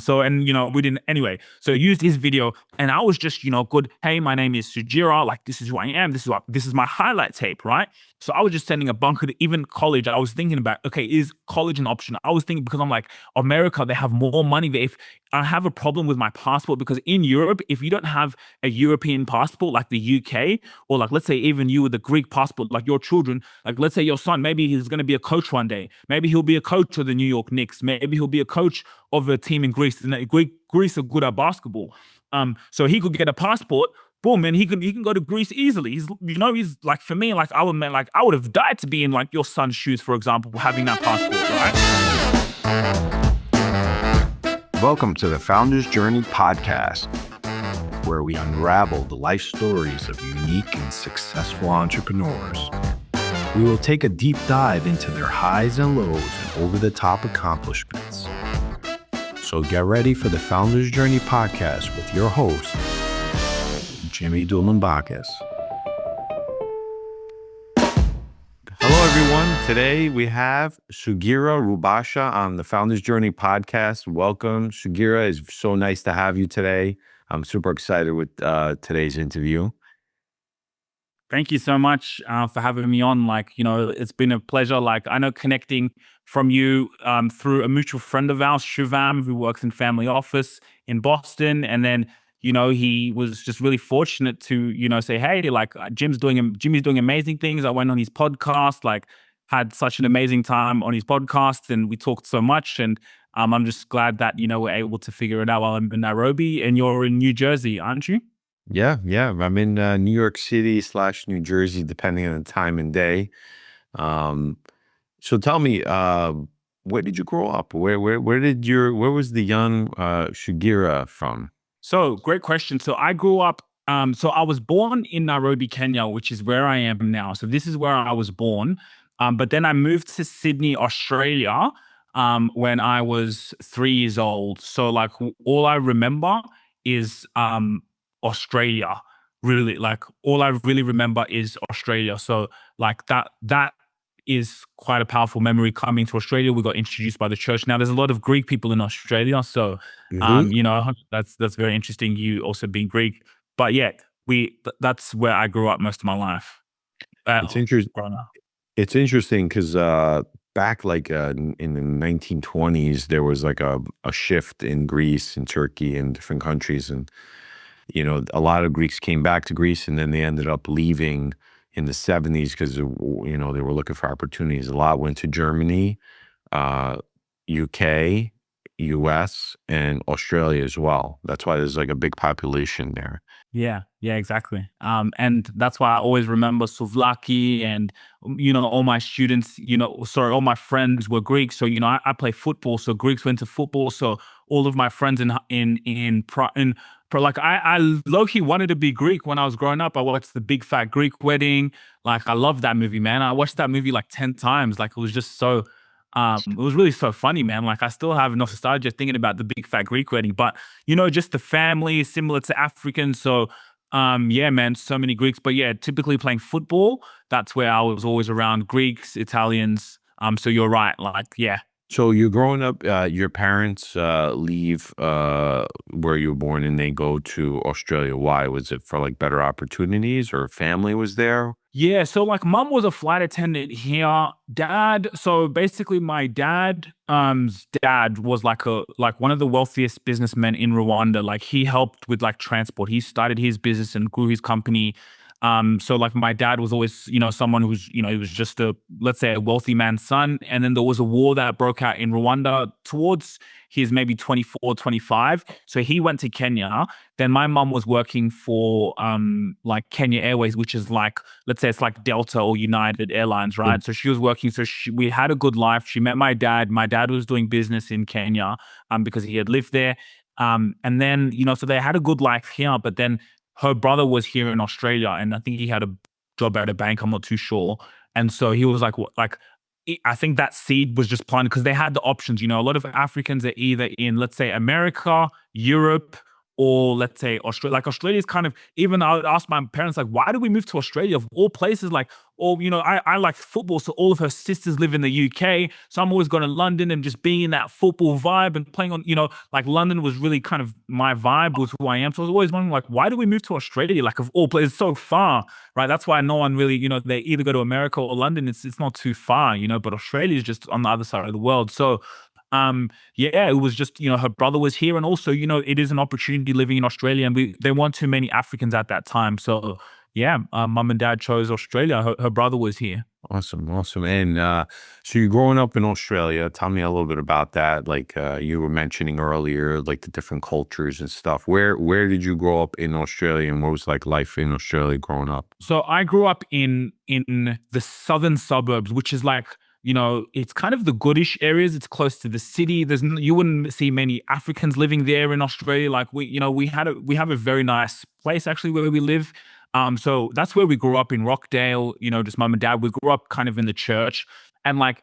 So, and we didn't anyway. So I used his video, and I was just, good. Hey, my name is Sugira. Like, this is who I am. This is my highlight tape, right? So I was just sending a bunker to even college. I was thinking about, okay, is college an option? I was thinking because I'm like, America, they have more money. If I have a problem with my passport, because in Europe, if you don't have a European passport like the UK, or like let's say even you with a Greek passport, like your children, like let's say your son, maybe he's going to be a coach one day. Maybe he'll be a coach of the New York Knicks. Maybe he'll be a coach of a team in Greece. And Greece are good at basketball. So he could get a passport. Boom, and he can go to Greece easily. He's like, for me, like I would have died to be in like your son's shoes, for example, having that passport, right? Welcome to the Founder's Journey podcast, where we unravel the life stories of unique and successful entrepreneurs. We will take a deep dive into their highs and lows and over-the-top accomplishments. So get ready for the Founder's Journey podcast with your host, Jimmy Dulambakis. Hello, everyone. Today we have Sugira Rubasha on the Founder's Journey podcast. Welcome, Sugira. It's so nice to have you today. I'm super excited with today's interview. Thank you so much for having me on. Like, it's been a pleasure. Like, I know connecting from you through a mutual friend of ours, Shivam, who works in family office in Boston. And then, he was just really fortunate to, say, hey, like Jimmy's doing amazing things. I went on his podcast, like had such an amazing time on his podcast, and we talked so much. And I'm just glad that, we're able to figure it out while I'm in Nairobi, and you're in New Jersey, aren't you? Yeah. I'm in New York City / New Jersey, depending on the time and day. So tell me, where did you grow up? Where was the young Sugira from? So great question. So I grew up, so I was born in Nairobi, Kenya, which is where I am now. So this is where I was born. But then I moved to Sydney, Australia, when I was 3 years old. So like all I remember is Australia. Really, like all I really remember is Australia. So like that is quite a powerful memory coming to Australia. We got introduced by the church. Now there's a lot of Greek people in Australia, so that's very interesting. You also being Greek, but yeah, that's where I grew up most of my life. It's interesting. It's interesting because back like in the 1920s, there was like a shift in Greece and Turkey and different countries, and a lot of Greeks came back to Greece, and then they ended up leaving in the 70s because, they were looking for opportunities. A lot went to Germany, UK, US, and Australia as well. That's why there's like a big population there. Yeah, exactly. And that's why I always remember Souvlaki and, all my students, all my friends were Greek. So, I play football. So Greeks went to football. So all of my friends like I low-key wanted to be Greek when I was growing up. I watched The Big Fat Greek Wedding. Like I love that movie, man. I watched that movie like 10 times. Like it was just so, it was really so funny, man. Like I still have nostalgia thinking about The Big Fat Greek Wedding, but just the family is similar to Africans. So, yeah, man, so many Greeks, but yeah, typically playing football, that's where I was always around Greeks, Italians. So you're right. Like, yeah. So you're growing up, your parents leave where you were born and they go to Australia. Why? Was it for like better opportunities or family was there? Yeah, so like mom was a flight attendant here. Dad, so basically my dad's dad was like one of the wealthiest businessmen in Rwanda. Like he helped with like transport. He started his business and grew his company. So like my dad was always, someone who was, he was just let's say a wealthy man's son. And then there was a war that broke out in Rwanda towards his maybe 24, 25. So he went to Kenya. Then my mom was working for like Kenya Airways, which is like, let's say it's like Delta or United Airlines, right? So she was working. So we had a good life. She met my dad. My dad was doing business in Kenya because he had lived there. And then, so they had a good life here, but then her brother was here in Australia, and I think he had a job at a bank. I'm not too sure. And so he was like, I think that seed was just planted because they had the options. A lot of Africans are either in, let's say, America, Europe, or let's say Australia. Like Australia is kind of, even I would ask my parents, like, why did we move to Australia of all places? Like or, I like football. So all of her sisters live in the UK. So I'm always going to London and just being in that football vibe and playing on, like London was really kind of my vibe, was who I am. So I was always wondering, like, why do we move to Australia? Like, of all places, so far, right? That's why no one really, they either go to America or London. It's not too far, but Australia is just on the other side of the world. So yeah, it was just, her brother was here, and also, it is an opportunity living in Australia, and there weren't too many Africans at that time. So yeah, mom and dad chose Australia. Her brother was here. Awesome, awesome. And so you're growing up in Australia. Tell me a little bit about that. Like you were mentioning earlier, like the different cultures and stuff. Where did you grow up in Australia, and what was like life in Australia growing up? So I grew up in the southern suburbs, which is like, it's kind of the goodish areas. It's close to the city. You wouldn't see many Africans living there in Australia. Like we have a very nice place actually where we live. So that's where we grew up in Rockdale, just mum and dad. We grew up kind of in the church. And like,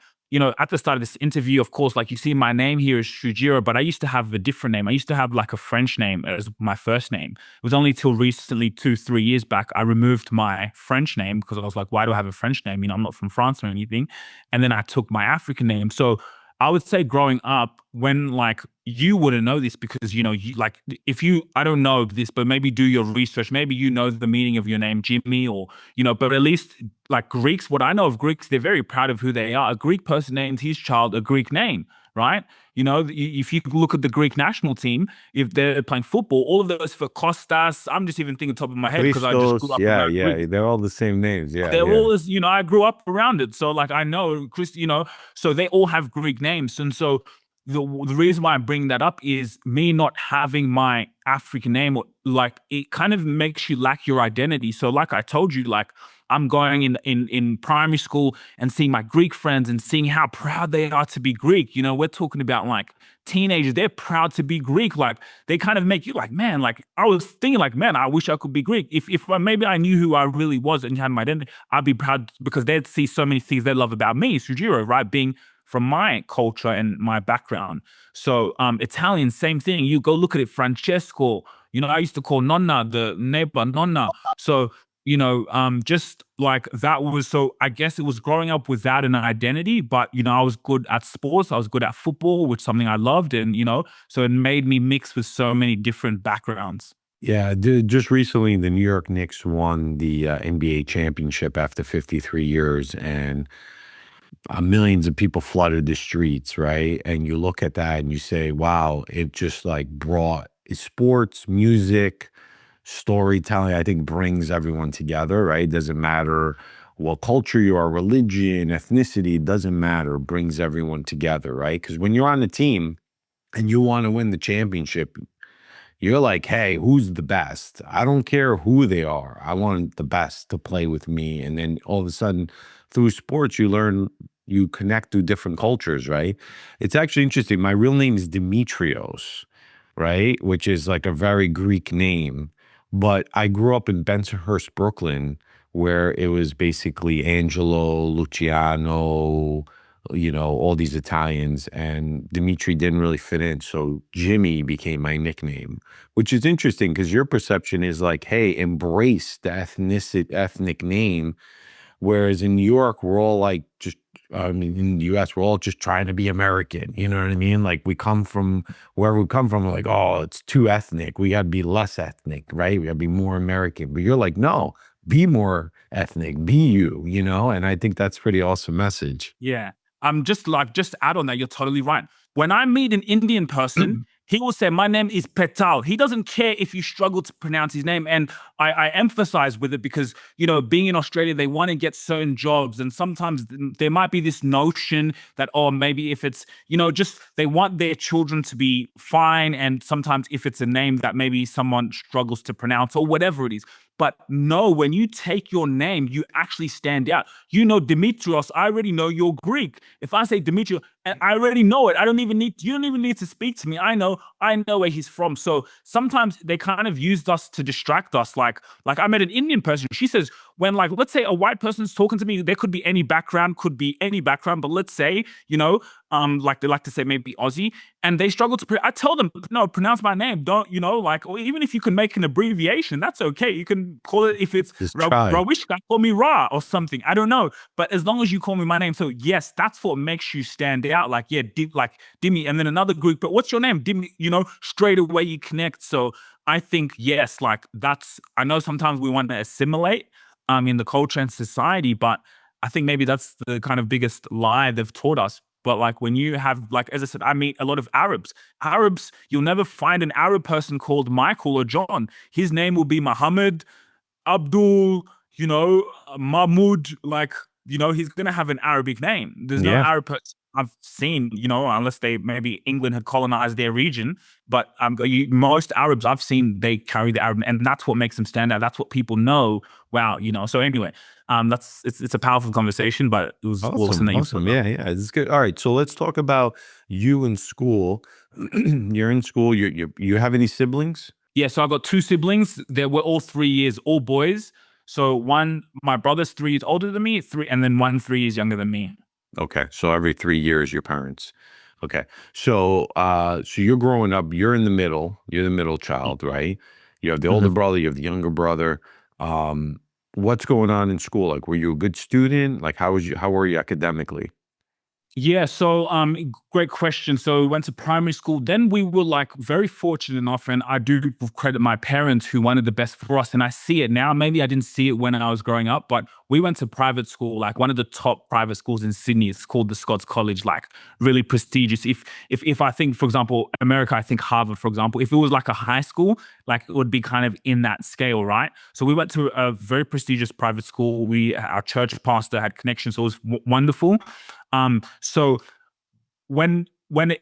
at the start of this interview, of course, like you see my name here is Sugira, but I used to have a different name. I used to have like a French name as my first name. It was only till recently, 2-3 years back, I removed my French name because I was like, why do I have a French name? I'm not from France or anything. And then I took my African name. So I would say growing up, when like you wouldn't know this because you like if you I don't know this, but maybe do your research. Maybe the meaning of your name, Jimmy, or but at least like Greeks, what I know of Greeks, they're very proud of who they are. A Greek person names his child a Greek name, right? If you look at the Greek national team, if they're playing football, all of those for Kostas. I'm just even thinking top of my head because I just grew Christos, up yeah, around yeah, Greek. they're all the same names. Yeah, They're yeah. all as I grew up around it, so like I know Chris. So they all have Greek names, and so the reason why I'm bringing that up is me not having my African name, or like it kind of makes you lack your identity. So like I told you, like I'm going in primary school and seeing my Greek friends and seeing how proud they are to be Greek. We're talking about like teenagers, they're proud to be Greek. Like they kind of make you like, man, like I was thinking like, man, I wish I could be Greek. If maybe I knew who I really was and had my identity, I'd be proud because they'd see so many things they love about me, Sujiro, right? Being from my culture and my background. So Italian, same thing. You go look at it, Francesco. I used to call Nonna the neighbor Nonna. So just like that was, so I guess it was growing up without an identity, but I was good at sports, I was good at football, which is something I loved, and so it made me mix with so many different backgrounds. Yeah, just recently, the New York Knicks won the NBA championship after 53 years, and millions of people flooded the streets, right? And you look at that and you say, wow, it just like brought sports, music, storytelling, I think brings everyone together, right? Doesn't matter what culture you are, religion, ethnicity, doesn't matter, brings everyone together, right? Because when you're on a team and you want to win the championship, you're like, hey, who's the best? I don't care who they are. I want the best to play with me. And then all of a sudden, through sports, you connect to different cultures, right? It's actually interesting. My real name is Demetrios, right? Which is like a very Greek name. But I grew up in Bensonhurst, Brooklyn, where it was basically Angelo, Luciano, all these Italians, and Dimitri didn't really fit in. So Jimmy became my nickname, which is interesting because your perception is like, hey, embrace the ethnic name. Whereas in New York, we're all like in the US, we're all just trying to be American. You know what I mean? Like we come from wherever we come from, we're like, oh, it's too ethnic. We got to be less ethnic, right? We got to be more American. But you're like, no, be more ethnic, be you, And I think that's a pretty awesome message. Yeah. Just to add on that, you're totally right. When I meet an Indian person, he will say, my name is Petal. He doesn't care if you struggle to pronounce his name. And I emphasize with it because, being in Australia, they want to get certain jobs. And sometimes there might be this notion that, oh, maybe if it's, just they want their children to be fine. And sometimes if it's a name that maybe someone struggles to pronounce or whatever it is. But no, when you take your name, you actually stand out. Dimitrios, I already know you're Greek. If I say Dimitrios, And I already know it. You don't even need to speak to me. I know where he's from. So sometimes they kind of used us to distract us. Like I met an Indian person. She says, when like, let's say a white person's talking to me, there could be any background, but let's say, like they like to say maybe Aussie, and they struggle to, I tell them, no, pronounce my name. Don't, like, or even if you can make an abbreviation, that's okay. You can call it, if it's Just try. Rawishka, call me Ra or something. I don't know. But as long as you call me my name. So yes, that's what makes you stand out. Like, yeah, Dimmy. And then another group, but what's your name? Dimmy, straight away you connect. So I think, yes, like I know sometimes we want to assimilate in the culture and society, but I think maybe that's the kind of biggest lie they've taught us. But like when you have, like, as I said, I meet a lot of Arabs. You'll never find an Arab person called Michael or John. His name will be Muhammad, Abdul, Mahmoud. Like, he's going to have an Arabic name. There's no Yeah. Arab person I've seen, unless maybe England had colonized their region. But most Arabs I've seen, they carry the Arab, and that's what makes them stand out. That's what people know. Wow, So anyway, it's a powerful conversation, but it was awesome that you Awesome. put up. Yeah. This is good. All right. So let's talk about you in school. You're in school. You have any siblings? Yeah, so I got two siblings. They were all 3 years, all boys. So my brother's 3 years older than me, and then one 3 years younger than me. Okay. So every 3 years, your parents. Okay. So you're growing up, you're in the middle, you're the middle child, right? You have the older Mhm. brother, you have the younger brother. Um, what's going on in school? Like, were you a good student? Like, how were you academically? Yeah, so great question. So we went to primary school. Then we were like very fortunate enough, and I do credit my parents who wanted the best for us. And I see it now. Maybe I didn't see it when I was growing up, but we went to private school, like one of the top private schools in Sydney. It's called the Scots College, like really prestigious. If I think, for example, America, I think Harvard, for example, if it was like a high school, like it would be kind of in that scale, right? So we went to a very prestigious private school. Our church pastor had connections, so it was wonderful. So when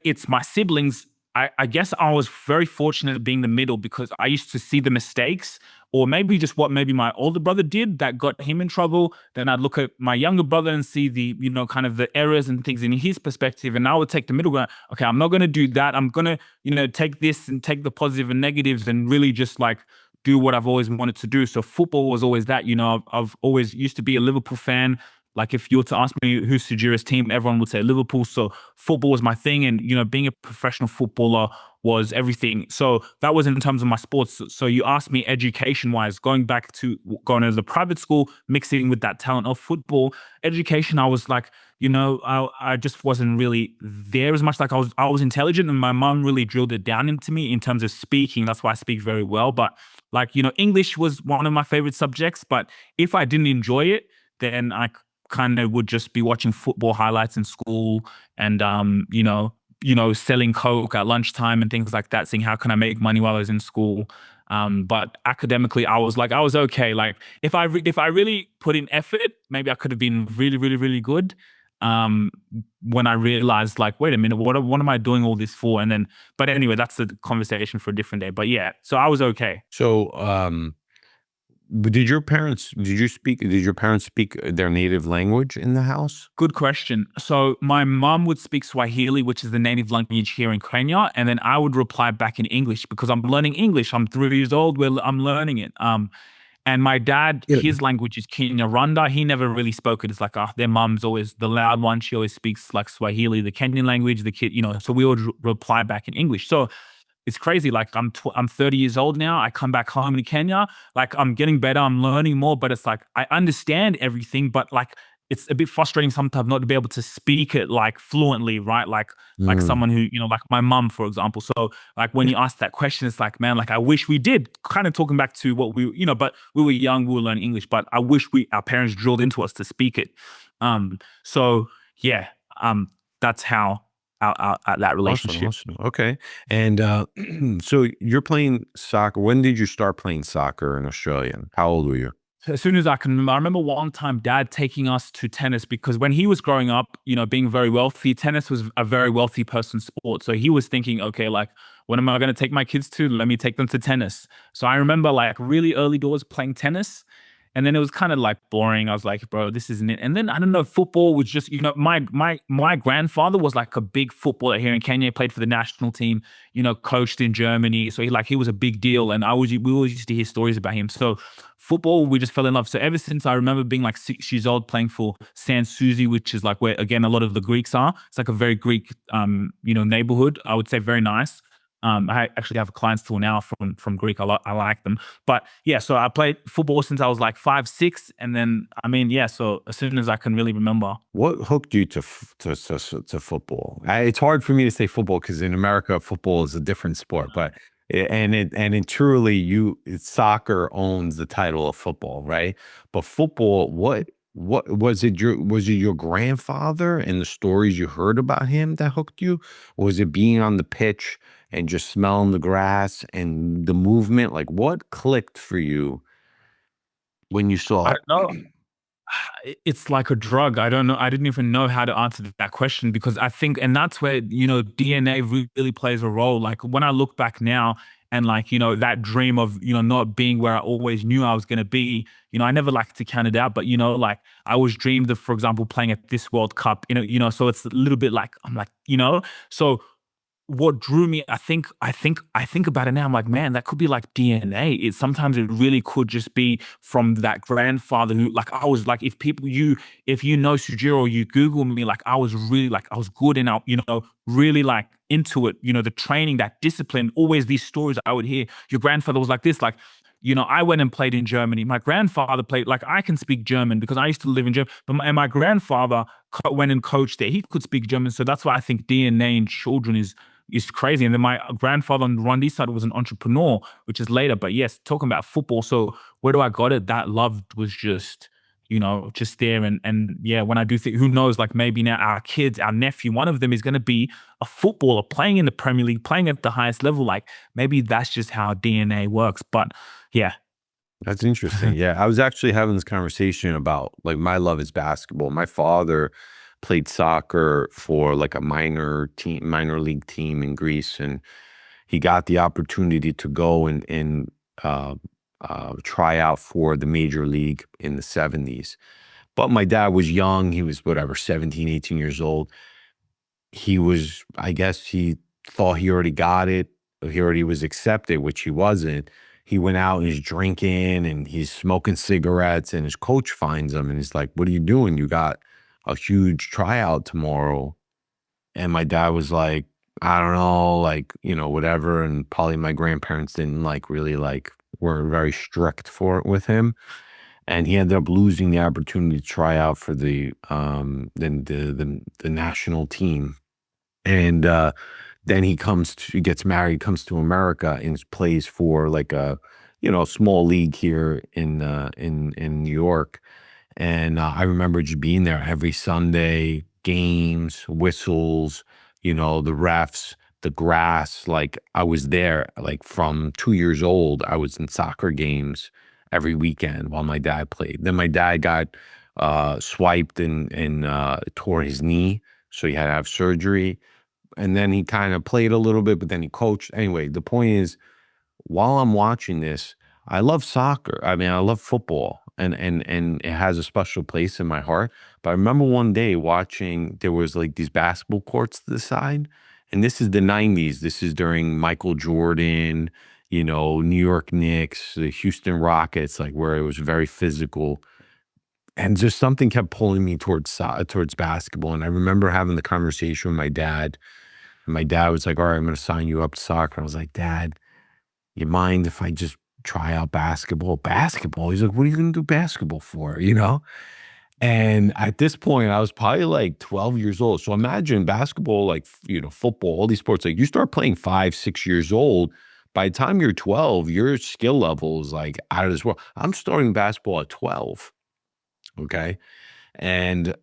it's my siblings, I guess I was very fortunate being the middle because I used to see the mistakes or maybe just what maybe my older brother did that got him in trouble. Then I'd look at my younger brother and see the, kind of the errors and things in his perspective. And I would take the middle ground. Okay, I'm not going to do that. I'm going to, take this and take the positive and negatives and really just like do what I've always wanted to do. So football was always that, I've always used to be a Liverpool fan. Like if you were to ask me who's Sugira's team, everyone would say Liverpool. So football was my thing, and being a professional footballer was everything. So that was in terms of my sports. So you asked me education-wise, going back to going to the private school, mixing with that talent of football education. I was like, I just wasn't really there as much. Like I was intelligent, and my mom really drilled it down into me in terms of speaking. That's why I speak very well. But like English was one of my favorite subjects. But if I didn't enjoy it, then I kind of would just be watching football highlights in school and selling coke at lunchtime and things like that, seeing how can I make money while I was in school. But academically I was okay. Like if I really put in effort, maybe I could have been really really really good. um when I realized, like, wait a minute, what am I doing all this for? And then, but anyway, that's the conversation for a different day. But yeah, so I was okay. So, did your parents speak their native language in the house? Good question. So my mom would speak Swahili, which is the native language here in Kenya, and then I would reply back in English because I'm learning English. I'm 3 years old. I'm learning it. And my dad, Yeah. his language is Kinyarwanda. He never really spoke it. It's like their mom's always the loud one. She always speaks like Swahili, the Kenyan language. The kid, so we would reply back in English. So it's crazy. Like I'm 30 years old now. I come back home in Kenya. Like I'm getting better. I'm learning more, but it's like I understand everything, but like it's a bit frustrating sometimes not to be able to speak it like fluently, right? Like Mm. someone who, like my mum, for example. So like when you ask that question, it's like, man, like I wish we did. Kind of talking back to what but we were young, we were learning English, but I wish our parents drilled into us to speak it. So yeah, that's how that Awesome, relationship. awesome. Okay. And so you're playing soccer. When did you start playing soccer in Australia? How old were you? As soon as I can remember, I remember one time dad taking us to tennis because when he was growing up, being very wealthy, tennis was a very wealthy person's sport. So he was thinking, okay, like, what am I going to take my kids to? Let me take them to tennis. So I remember like really early doors playing tennis. And then it was kind of like boring. I was like, bro, this isn't it. And then I don't know, football was just, my grandfather was like a big footballer here in Kenya. He played for the national team, coached in Germany. So he was a big deal. And we always used to hear stories about him. So football, we just fell in love. So ever since I remember being like 6 years old playing for San Susi, which is like where again a lot of the Greeks are. It's like a very Greek neighborhood. I would say very nice. I actually have clients still now from Greek. I like them. But yeah, so I played football since I was like 5, 6, and then yeah. So as soon as I can really remember. What hooked you to football? It's hard for me to say football because in America, football is a different sport. But and truly, soccer owns the title of football, right? But football, what was it? Your grandfather and the stories you heard about him that hooked you? Or was it being on the pitch and just smelling the grass and the movement? Like, what clicked for you when you I saw don't know. It's like a drug. I don't know. I didn't even know how to answer that question because I think, and that's where, DNA really plays a role. Like when I look back now and like, that dream of, not being where I always knew I was going to be, I never like to count it out, but, like I was dreamed of, for example, playing at this World Cup, so it's a little bit like, I'm like, so what drew me, I think about it now. I'm like, man, that could be like DNA. Sometimes it really could just be from that grandfather who, like, I was like, if you know Sugira or you Google me, like, I was really like, I was good and out, really like into it. The training, that discipline. Always these stories I would hear. Your grandfather was like this, like. I went and played in Germany. My grandfather played, like I can speak German because I used to live in Germany, but my grandfather went and coached there. He could speak German. So that's why I think DNA in children is crazy. And then my grandfather on Rwanda's side was an entrepreneur, which is later. But yes, talking about football. So where do I got it? That love was just, just there. And yeah, when I do think, who knows, like maybe now our kids, our nephew, one of them is going to be a footballer playing in the Premier League, playing at the highest level. Like maybe that's just how DNA works. But yeah. That's interesting. Yeah, I was actually having this conversation about like my love is basketball. My father played soccer for like a minor league team in Greece, and he got the opportunity to go and try out for the major league in the 70s. But my dad was young. He was whatever, 17, 18 years old. I guess he thought he already got it. He already was accepted, which he wasn't. He went out and he's drinking and he's smoking cigarettes, and his coach finds him and he's like, "What are you doing? You got a huge tryout tomorrow." And my dad was like, "I don't know, like, whatever." And probably my grandparents didn't were very strict with him. And he ended up losing the opportunity to try out for the national team. And then he gets married, comes to America, and plays for like a small league here in New York. And I remember just being there every Sunday, games, whistles, the refs, the grass. Like I was there, like from 2 years old, I was in soccer games every weekend while my dad played. Then my dad got swiped and tore his knee, so he had to have surgery. And then he kind of played a little bit, but then he coached. Anyway, the point is, while I'm watching this, I love soccer. I mean, I love football, and it has a special place in my heart. But I remember one day watching, there was like these basketball courts to the side, and this is the 90s. This is during Michael Jordan, New York Knicks, the Houston Rockets, like where it was very physical. And just something kept pulling me towards basketball. And I remember having the conversation with my dad. And my dad was like, "All right, I'm going to sign you up to soccer." I was like, "Dad, you mind if I just try out basketball?" Basketball? He's like, "What are you going to do basketball for?" And at this point, I was probably like 12 years old. So imagine basketball, like, football, all these sports, like you start playing 5, 6 years old. By the time you're 12, your skill level is like out of this world. I'm starting basketball at 12. Okay. And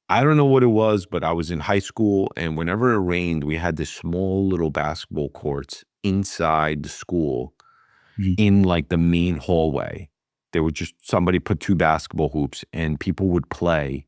I don't know what it was, but I was in high school, and whenever it rained, we had this small little basketball courts inside the school Mhm. in like the main hallway. There would just somebody put 2 basketball hoops and people would play,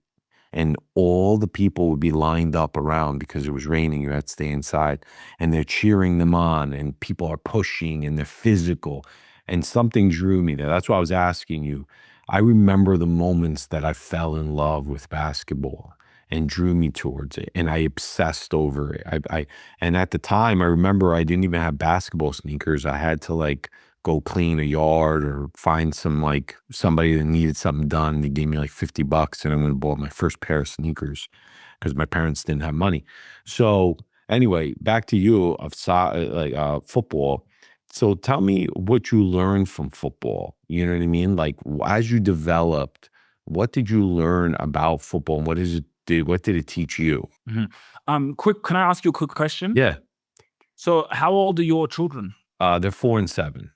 and all the people would be lined up around because it was raining. You had to stay inside, and they're cheering them on, and people are pushing and they're physical. And something drew me there. That's why I was asking you. I remember the moments that I fell in love with basketball and drew me towards it, and I obsessed over it. And at the time, I remember I didn't even have basketball sneakers. I had to like go clean a yard or find some like somebody that needed something done. They gave me like $50, and I went and bought my first pair of sneakers because my parents didn't have money. So anyway, back to you of football. So tell me what you learned from football. You know what I mean? Like as you developed, what did you learn about football, and what did it teach you? Mhm. Can I ask you a quick question? Yeah. So how old are your children? They're 4 and 7.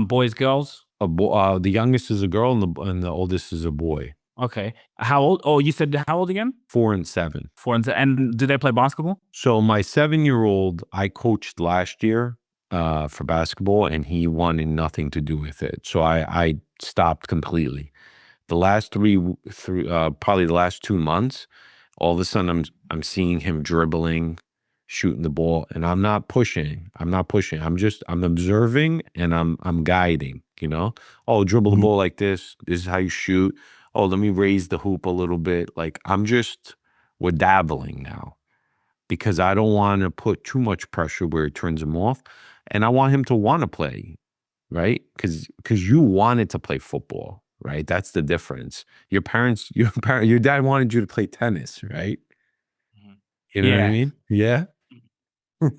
Boys, girls? The youngest is a girl, and the oldest is a boy. Okay. How old? Oh, you said how old again? 4 and 7. And do they play basketball? So my 7-year-old, I coached last year for basketball, and he wanted nothing to do with it. So I stopped completely. The last probably the last 2 months, all of a sudden I'm seeing him dribbling, shooting the ball, and I'm not pushing. I'm observing, and I'm guiding, you know? Oh, dribble the Mhm. ball like this. This is how you shoot. Oh, let me raise the hoop a little bit. Like we're dabbling now because I don't want to put too much pressure where it turns him off. And I want him to want to play, right? Because you wanted to play football, right? That's the difference. Your dad wanted you to play tennis, right? Mhm. You know what I Yeah. mean? Yeah.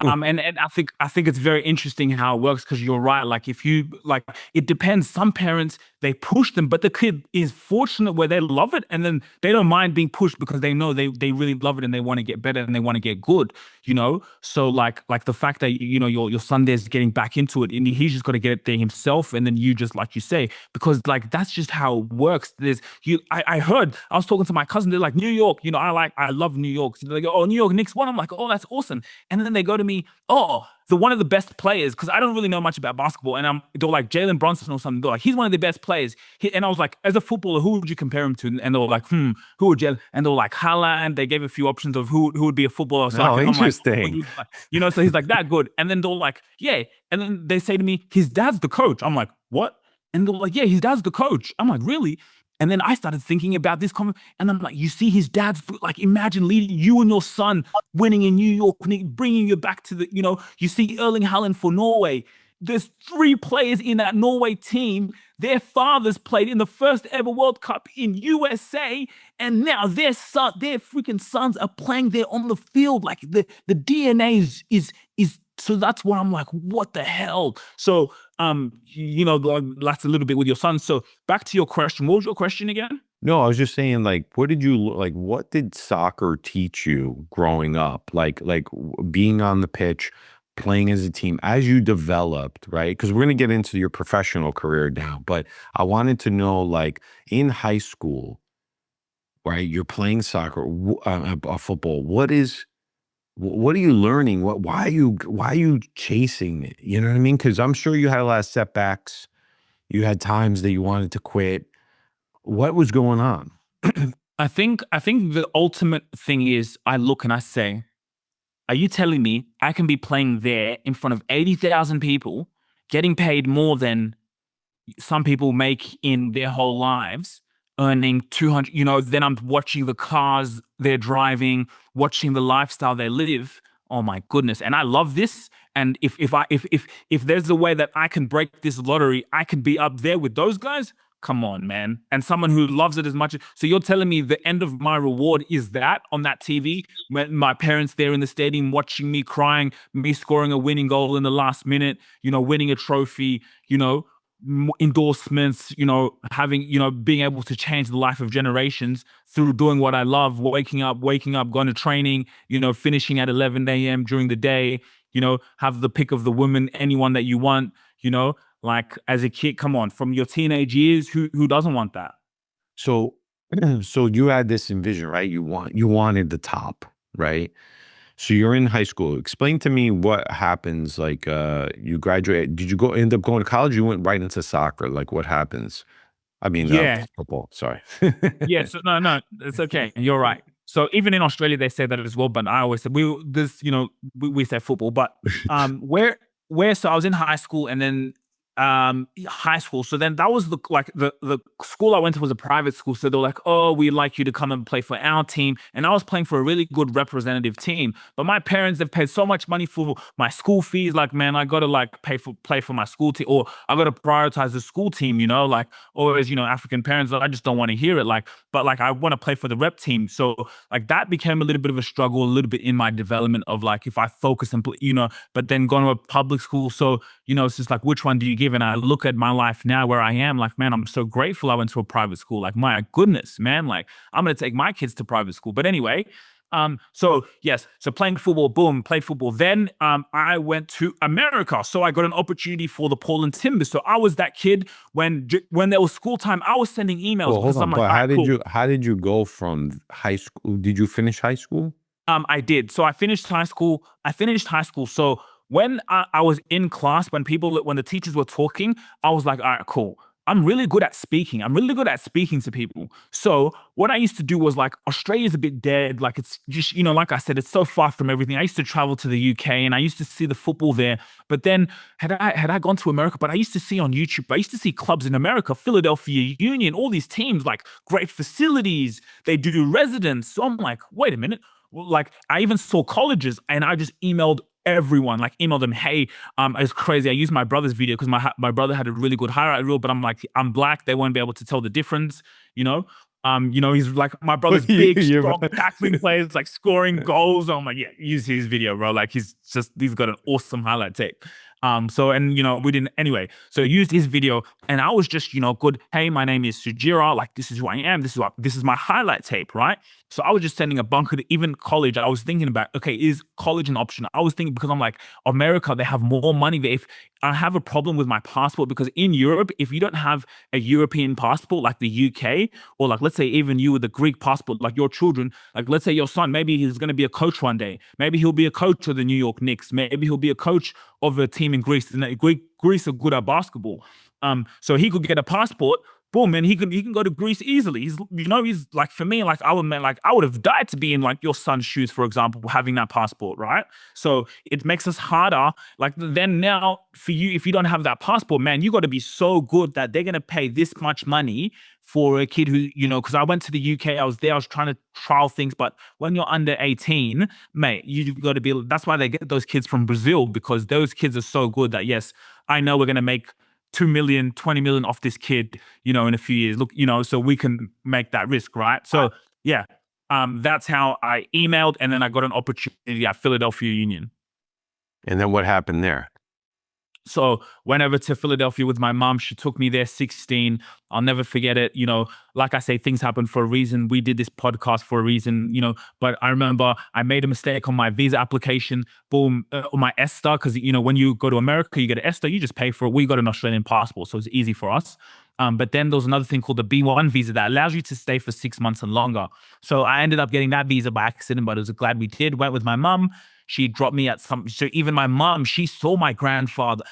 And I think it's very interesting how it works because you're right. Like if you like, it depends. Some parents they push them, but the kid is fortunate where they love it, and then they don't mind being pushed because they know they really love it and they want to get better and they want to get good. So like the fact that your son there's getting back into it, and he's just got to get it there himself, and then you just like you say because like that's just how it works. I heard I was talking to my cousin. They're like New York. I love New York. So they go, oh, New York Knicks won. I'm like, oh, that's awesome. And then they go to me, oh, one of the best players, because I don't really know much about basketball. And they're like Jalen Brunson or something. They're like, he's one of the best players. And I was like, as a footballer, who would you compare him to? And they were like, who would Jalen? And they were like, Haaland. They gave a few options of who would be a footballer. So Oh, I'm like, oh, interesting. so he's like that good. And then they're like, yeah. And then they say to me, his dad's the coach. I'm like, what? And they're like, yeah, his dad's the coach. I'm like, really? And then I started thinking about this comment, and I'm like, you see his dad's like, imagine leading you and your son winning in New York, bringing you back to you see Erling Haaland for Norway. There's 3 players in that Norway team. Their fathers played in the first ever World Cup in USA, and now their freaking sons are playing there on the field. Like the DNA is so that's why I'm like, what the hell? So that's a little bit with your son. So back to your question. What was your question again? No, I was just saying, like, what did soccer teach you growing up? Being on the pitch, playing as a team as you developed, right? Because we're gonna get into your professional career now, but I wanted to know, like, in high school, right? You're playing soccer, football. What are you learning? Why are you chasing it? You know what I mean? Because I'm sure you had a lot of setbacks. You had times that you wanted to quit. What was going on? I think the ultimate thing is I look and I say, are you telling me I can be playing there in front of 80,000 people, getting paid more than some people make in their whole lives, earning 200, then I'm watching the cars they're driving, watching the lifestyle they live. Oh my goodness. And I love this. And if there's a way that I can break this lottery, I can be up there with those guys. Come on, man. And someone who loves it as much. So you're telling me the end of my reward is that on that TV, when my parents there in the stadium watching me crying, me scoring a winning goal in the last minute, winning a trophy, endorsements, having, being able to change the life of generations through doing what I love, waking up, going to training, finishing at 11 a.m. during the day, have the pick of the woman, anyone that you want, like as a kid, come on, from your teenage years, who doesn't want that? So, so you had this envision, right? You wanted the top, right? So you're in high school. Explain to me what happens. Like, you graduate. Did you end up going to college? You went right into soccer. Like, what happens? I mean, Yeah. football. Sorry. Yeah. So no, it's okay. And you're right. So even in Australia, they say that as well. But I always said we say football. But where so I was in high school, and then high school. So then that was the school I went to was a private school. So they're like, oh, we'd like you to come and play for our team. And I was playing for a really good representative team. But my parents have paid so much money for my school fees. Like, man, I gotta like play for my school team, or I gotta prioritize the school team, like always, African parents, I just don't want to hear it. Like, but like I want to play for the rep team. So like that became a little bit of a struggle, a little bit in my development of like if I focus and but then going to a public school. So it's just like, which one do you give? And I look at my life now where I am, like, man, I'm so grateful I went to a private school. Like, my goodness, man, like, I'm going to take my kids to private school. But anyway, so yes, so playing football, boom, played football. Then I went to America. So I got an opportunity for the Portland Timbers. So I was that kid when there was school time, I was sending emails Well, hold because on, I'm like, but all right, cool. how did you go from high school? Did you finish high school? I did. So I finished high school. So when I was in class, when the teachers were talking, I was like, all right, cool. I'm really good at speaking. I'm really good at speaking to people. So what I used to do was like, Australia's a bit dead. Like it's just, like I said, it's so far from everything. I used to travel to the UK and I used to see the football there. But then had I gone to America, but I used to see on YouTube, I used to see clubs in America, Philadelphia Union, all these teams, like great facilities. They do residence. So I'm like, wait a minute. Well, like I even saw colleges and I just emailed everyone, like emailed them, hey, it's crazy. I used my brother's video because my brother had a really good highlight reel, but I'm like, I'm black. They won't be able to tell the difference, he's like, my brother's big, strong, tackling players, like scoring goals. I'm like, yeah, use his video, bro. Like he's got an awesome highlight tape. We didn't anyway. So I used his video and I was just, good. Hey, my name is Sugira. Like, this is who I am. This is my highlight tape, right? So I was just sending a bunker to even college. I was thinking about, okay, is college an option? I was thinking because I'm like, America, they have more money there. If I have a problem with my passport, because in Europe, if you don't have a European passport like the UK, or like, let's say even you with a Greek passport, like your children, like let's say your son, maybe he's going to be a coach one day. Maybe he'll be a coach of the New York Knicks. Maybe he'll be a coach of a team in Greece. And Greece are good at basketball. So he could get a passport. Boom, and he can go to Greece easily. He's like, for me, like I would have died to be in like your son's shoes, for example, having that passport, right? So it makes us harder. Like then now for you, if you don't have that passport, man, you got to be so good that they're gonna pay this much money for a kid who, because I went to the UK, I was trying to trial things, but when you're under 18, mate, you've got to be. That's why they get those kids from Brazil, because those kids are so good that yes, I know we're gonna make 2 million, 20 million off this kid, in a few years. Look, so we can make that risk, right? So yeah, that's how I emailed, and then I got an opportunity at Philadelphia Union. And then what happened there? So went over to Philadelphia with my mom. She took me there 16. I'll never forget it. Like I say, things happen for a reason. We did this podcast for a reason, but I remember I made a mistake on my visa application, boom, on my ESTA, because, when you go to America, you get an ESTA, you just pay for it. We got an Australian passport, so it's easy for us. But then there was another thing called the B1 visa that allows you to stay for 6 months and longer. So I ended up getting that visa by accident, but I was glad we did. Went with my mom. She dropped me at so even my mom, she saw my grandfather.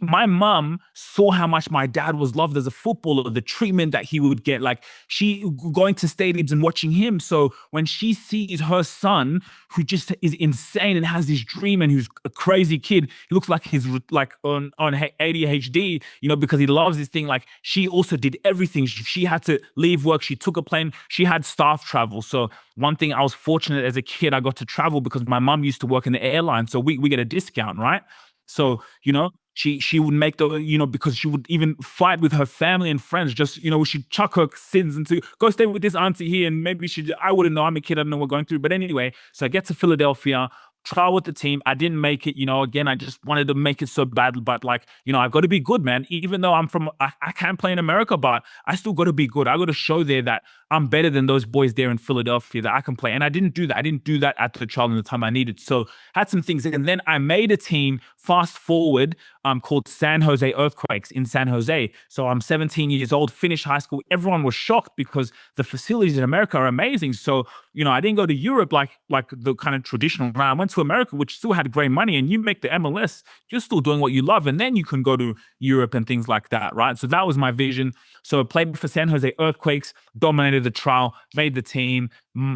My mom saw how much my dad was loved as a footballer, the treatment that he would get, like she going to stadiums and watching him. So when she sees her son, who just is insane and has this dream and who's a crazy kid, he looks like he's like on ADHD, because he loves this thing. Like she also did everything. She had to leave work. She took a plane. She had staff travel. So one thing I was fortunate as a kid, I got to travel because my mom used to work in the airline. So we get a discount, right? So, she would make because she would even fight with her family and friends. Just, she'd chuck her sins into go stay with this auntie here. And maybe I wouldn't know. I'm a kid. I don't know what we're going through. But anyway, so I get to Philadelphia, trial with the team. I didn't make it, again, I just wanted to make it so bad. But like, I've got to be good, man. Even though I can't play in America, but I still got to be good. I got to show there that I'm better than those boys there in Philadelphia, that I can play. And I didn't do that. I didn't do that at the trial in the time I needed. So had some things. And then I made a team, fast forward, called San Jose Earthquakes in San Jose. So I'm 17 years old, finished high school. Everyone was shocked because the facilities in America are amazing. So, I didn't go to Europe like the kind of traditional route. I went to America, which still had great money, and you make the MLS, you're still doing what you love. And then you can go to Europe and things like that, right? So that was my vision. So I played for San Jose Earthquakes, dominated the trial, made the team.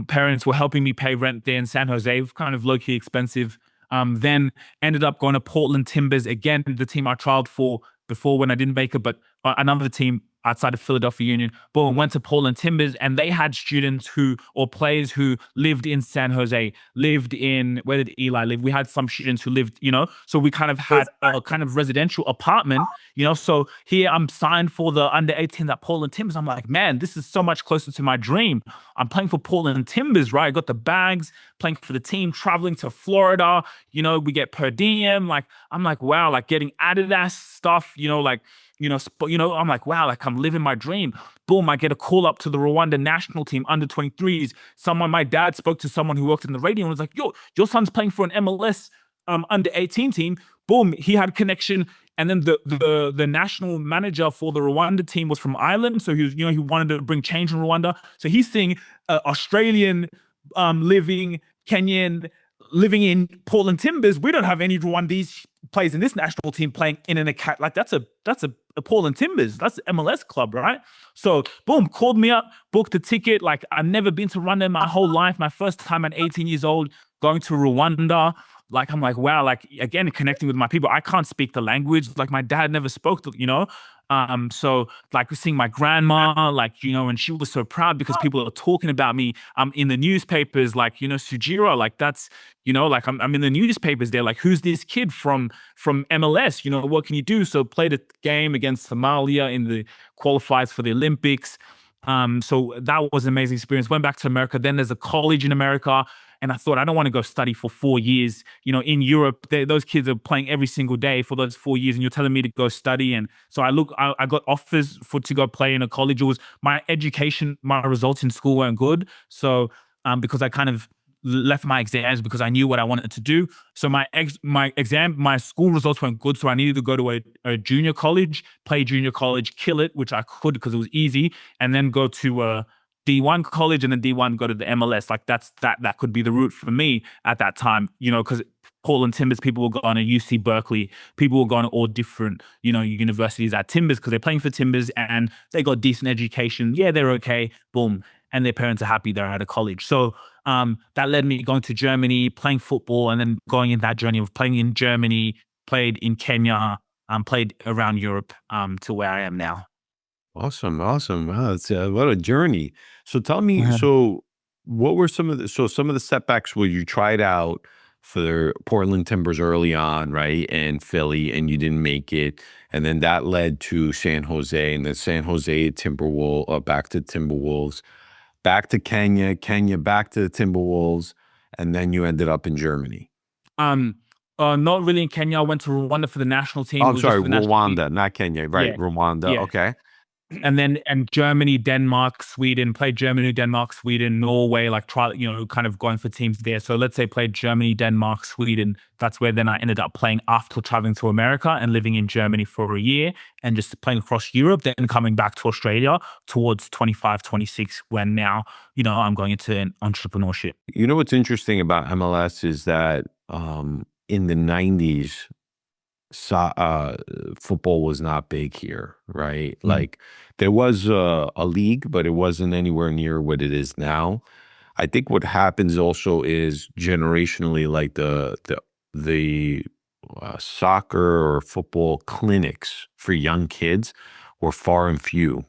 Parents were helping me pay rent there in San Jose, kind of low-key expensive. Then ended up going to Portland Timbers, again, the team I trialed for, before when I didn't make it, but another team outside of Philadelphia Union, boom, went to Portland Timbers, and they had students or players who lived in San Jose, lived in, where did Eli live? We had some students who lived, so we kind of had a kind of residential apartment, so here I'm signed for the under 18 at Portland Timbers. I'm like, man, this is so much closer to my dream. I'm playing for Portland Timbers, right? I got the bags, playing for the team, traveling to Florida, we get per diem. Like, I'm like, wow, like getting Adidas stuff, I'm like, wow, like I'm living my dream. Boom, I get a call up to the Rwanda national team, under 23s. My dad spoke to someone who worked in the radio and was like, yo, your son's playing for an MLS under 18 team. Boom, he had connection. And then the national manager for the Rwanda team was from Ireland. So he was, he wanted to bring change in Rwanda. So he's seeing Australian living, Kenyan living in Portland Timbers. We don't have any Rwandese players in this national team playing in an academy. Like that's a Portland Timbers. That's an MLS club, right? So boom, called me up, booked a ticket. Like I've never been to Rwanda in my whole life. My first time at 18 years old, going to Rwanda. Like, I'm like, wow, like again, connecting with my people. I can't speak the language. Like my dad never spoke so like seeing my grandma, like, and she was so proud because people are talking about me in the newspapers, like, Sugira, like that's, like I'm in the newspapers. They're like, who's this kid from MLS? What can you do? So played a game against Somalia in the qualifiers for the Olympics. So that was an amazing experience. Went back to America. Then there's a college in America. And I thought, I don't want to go study for 4 years. In Europe, those kids are playing every single day for those 4 years, and you're telling me to go study. And so I got offers to go play in a college. It was my education, my results in school weren't good. So because I kind of left my exams because I knew what I wanted to do. So my school results weren't good. So I needed to go to a junior college, play junior college, kill it, which I could because it was easy, and then go to a D1 college, and then D1 go to the MLS. Like that could be the route for me at that time, because Portland Timbers, people were going to UC Berkeley, people were going to all different, universities at Timbers because they're playing for Timbers and they got decent education. Yeah, they're okay. Boom. And their parents are happy they're at a college. So that led me going to Germany, playing football, and then going in that journey of playing in Germany, played in Kenya, played around Europe to where I am now. Awesome. Wow, it's what a journey. So tell me, Yeah. what were some of the setbacks where you tried out for the Portland Timbers early on, right? And Philly, and you didn't make it. And then that led to San Jose, and then San Jose back to Timberwolves, back to Kenya, back to the Timberwolves, and then you ended up in Germany. Not really in Kenya. I went to Rwanda for the national team. Oh, I'm sorry, Rwanda, not Kenya, right? Yeah. Rwanda, Yeah. okay. And Germany, Denmark, Sweden, played Germany, Denmark, Sweden, Norway, like kind of going for teams there. So let's say played Germany, Denmark, Sweden. That's where then I ended up playing after traveling to America and living in Germany for a year and just playing across Europe, then coming back to Australia towards 25, 26, when now, I'm going into an entrepreneurship. What's interesting about MLS is that in the 90s, football was not big here, right? Mm. Like there was a league, but it wasn't anywhere near what it is now. I think what happens also is generationally, like the soccer or football clinics for young kids were far and few,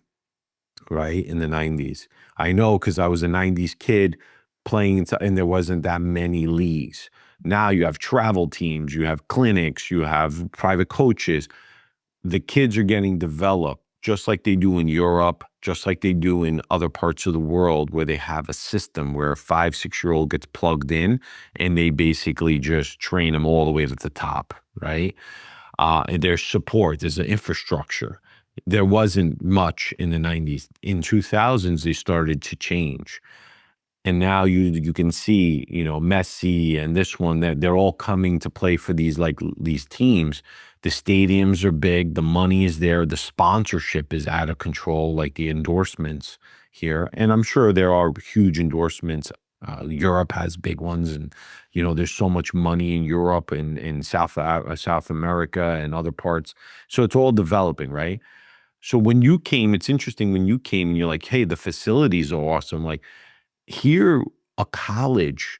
right? In the 90s. I know because I was a 90s kid playing and there wasn't that many leagues. Now you have travel teams, you have clinics, you have private coaches. The kids are getting developed just like they do in Europe, just like they do in other parts of the world where they have a system where a 5, 6-year-old gets plugged in and they basically just train them all the way to the top, right? And there's support, there's an infrastructure. There wasn't much in the 90s. In 2000s, they started to change. And now you can see, Messi and this one, that they're all coming to play for these teams. The stadiums are big, the money is there, the sponsorship is out of control, like the endorsements here. And I'm sure there are huge endorsements. Europe has big ones, and there's so much money in Europe and in South America and other parts. So it's all developing, right? So when you came, it's interesting when you came and you're like, hey, the facilities are awesome. Like, here, a college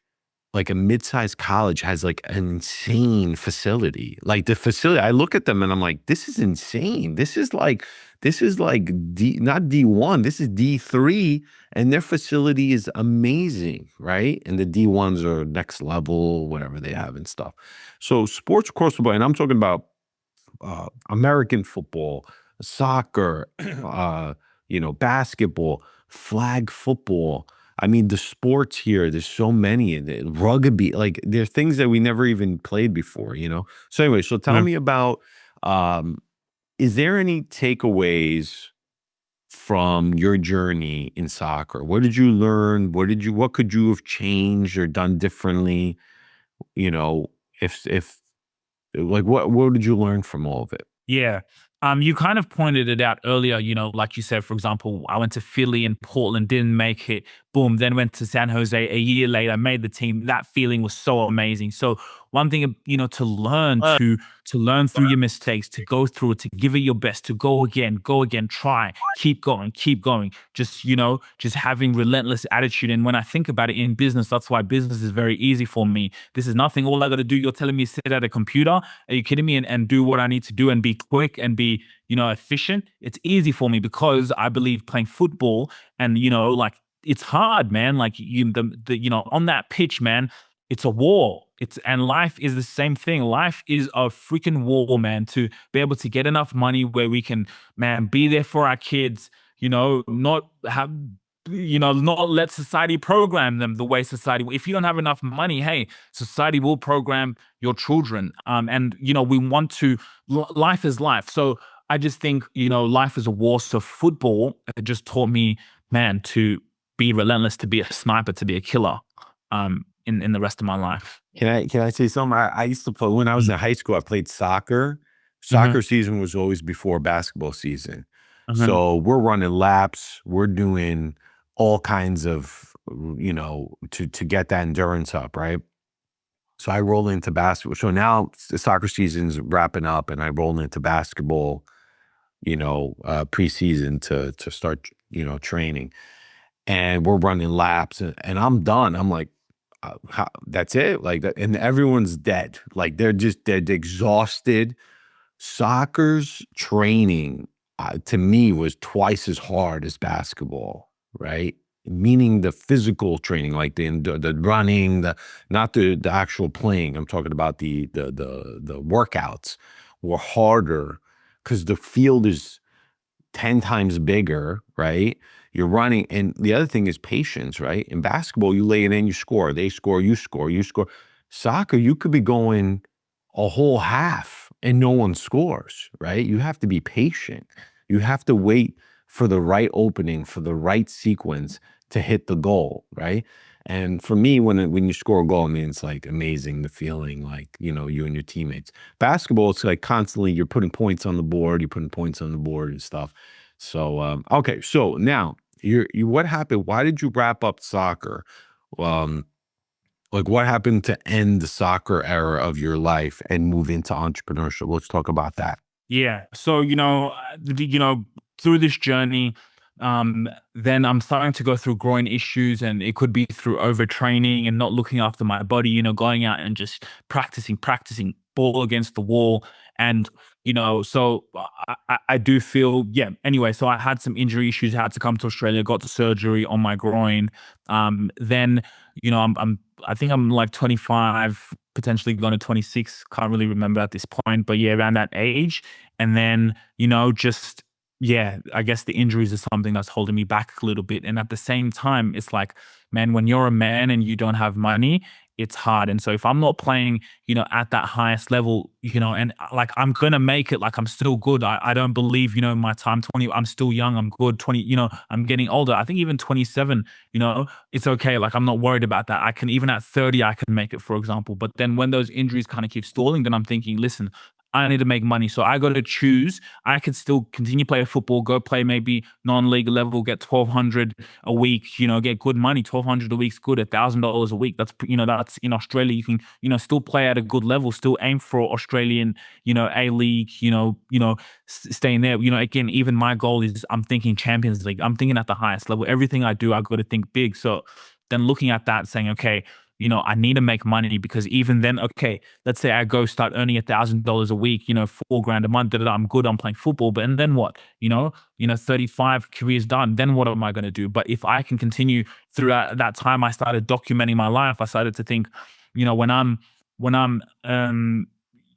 like a mid-sized college has like an insane facility. Like the facility, I look at them and I'm like, this is insane. This is like not D1, this is D3, and their facility is amazing, right? And the D1s are next level, whatever they have and stuff. So sports across the board, and I'm talking about American football, soccer, basketball, flag football. I mean, the sports here, there's so many. Rugby, like there's things that we never even played before. So anyway, so tell Yeah. me about, um, is there any takeaways from your journey in soccer? What did you learn? What could you have changed or done differently? You know, if like, what did you learn from all of it? Yeah. You kind of pointed it out earlier, like you said, for example, I went to Philly and Portland, didn't make it. Boom. Then went to San Jose a year later, made the team. That feeling was so amazing. So one thing, to learn through your mistakes, to go through it, to give it your best, to go again, try, keep going, keep going. Just having relentless attitude. And when I think about it in business, that's why business is very easy for me. This is nothing. All I got to do, you're telling me sit at a computer. Are you kidding me? And do what I need to do and be quick and be, efficient. It's easy for me because I believe playing football and, like it's hard, man. Like on that pitch, man, it's a war. And life is the same thing. Life is a freaking war, man, to be able to get enough money where we can, man, be there for our kids, not have, not let society program them the way society. If you don't have enough money, hey, society will program your children. And we want to. Life is life. So I just think life is a war. So football just taught me, man, to be relentless, to be a sniper, to be a killer. In the rest of my life. Can I say something? I used to play when I was Mm. in high school. I played soccer. Mhm. Soccer season was always before basketball season. Mhm. So we're running laps. We're doing all kinds of, to get that endurance up, right? So I roll into basketball. So now the soccer season's wrapping up, and I roll into basketball, preseason to start, training, and we're running laps, and I'm done. I'm like, that's it, like that, and everyone's dead. Like they're just dead, exhausted. Soccer's training, to me, was twice as hard as basketball, right? Meaning the physical training, like the running, the not the actual playing. I'm talking about the workouts were harder because the field is 10 times bigger, right? You're running. And the other thing is patience, right? In basketball, you lay it in, you score. They score, you score, you score. Soccer, you could be going a whole half and no one scores, right? You have to be patient. You have to wait for the right opening, for the right sequence to hit the goal, right? And for me, when you score a goal, I mean, it's like amazing, the feeling, like, you and your teammates. Basketball, it's like constantly you're putting points on the board, you're putting points on the board and stuff. So, okay. So now what happened? Why did you wrap up soccer? Um, like what happened to end the soccer era of your life and move into entrepreneurship? Let's talk about that. Yeah. So, through this journey, then I'm starting to go through growing issues, and it could be through overtraining and not looking after my body, going out and just practicing ball against the wall. And, so I do feel, yeah. Anyway, so I had some injury issues, had to come to Australia, got the surgery on my groin. Then, I think I'm like 25, potentially going to 26. Can't really remember at this point, but yeah, around that age. And then, just, yeah, I guess the injuries is something that's holding me back a little bit. And at the same time, it's like, man, when you're a man and you don't have money, it's hard. And so if I'm not playing, at that highest level, and like I'm gonna make it, like I'm still good. I don't believe, my time 20, I'm still young, I'm good. 20, I'm getting older. I think even 27, it's okay. Like I'm not worried about that. I can, even at 30, I can make it, for example. But then when those injuries kind of keep stalling, then I'm thinking, listen, I need to make money. So I got to choose. I could still continue play football, go play maybe non-league level, get 1,200 a week, get good money. 1,200 a week's good. $1,000 a week. That's in Australia. You can, still play at a good level, still aim for Australian, A League, staying there. Again, even my goal is I'm thinking Champions League. I'm thinking at the highest level. Everything I do, I got to think big. So then looking at that, saying, okay, I need to make money, because even then, okay, let's say I go start earning $1,000 a week, 4 grand a month, I'm good, I'm playing football, but and then what? 35 careers done, then what am I going to do? But if I can continue throughout that time, I started documenting my life. I started to think, when I'm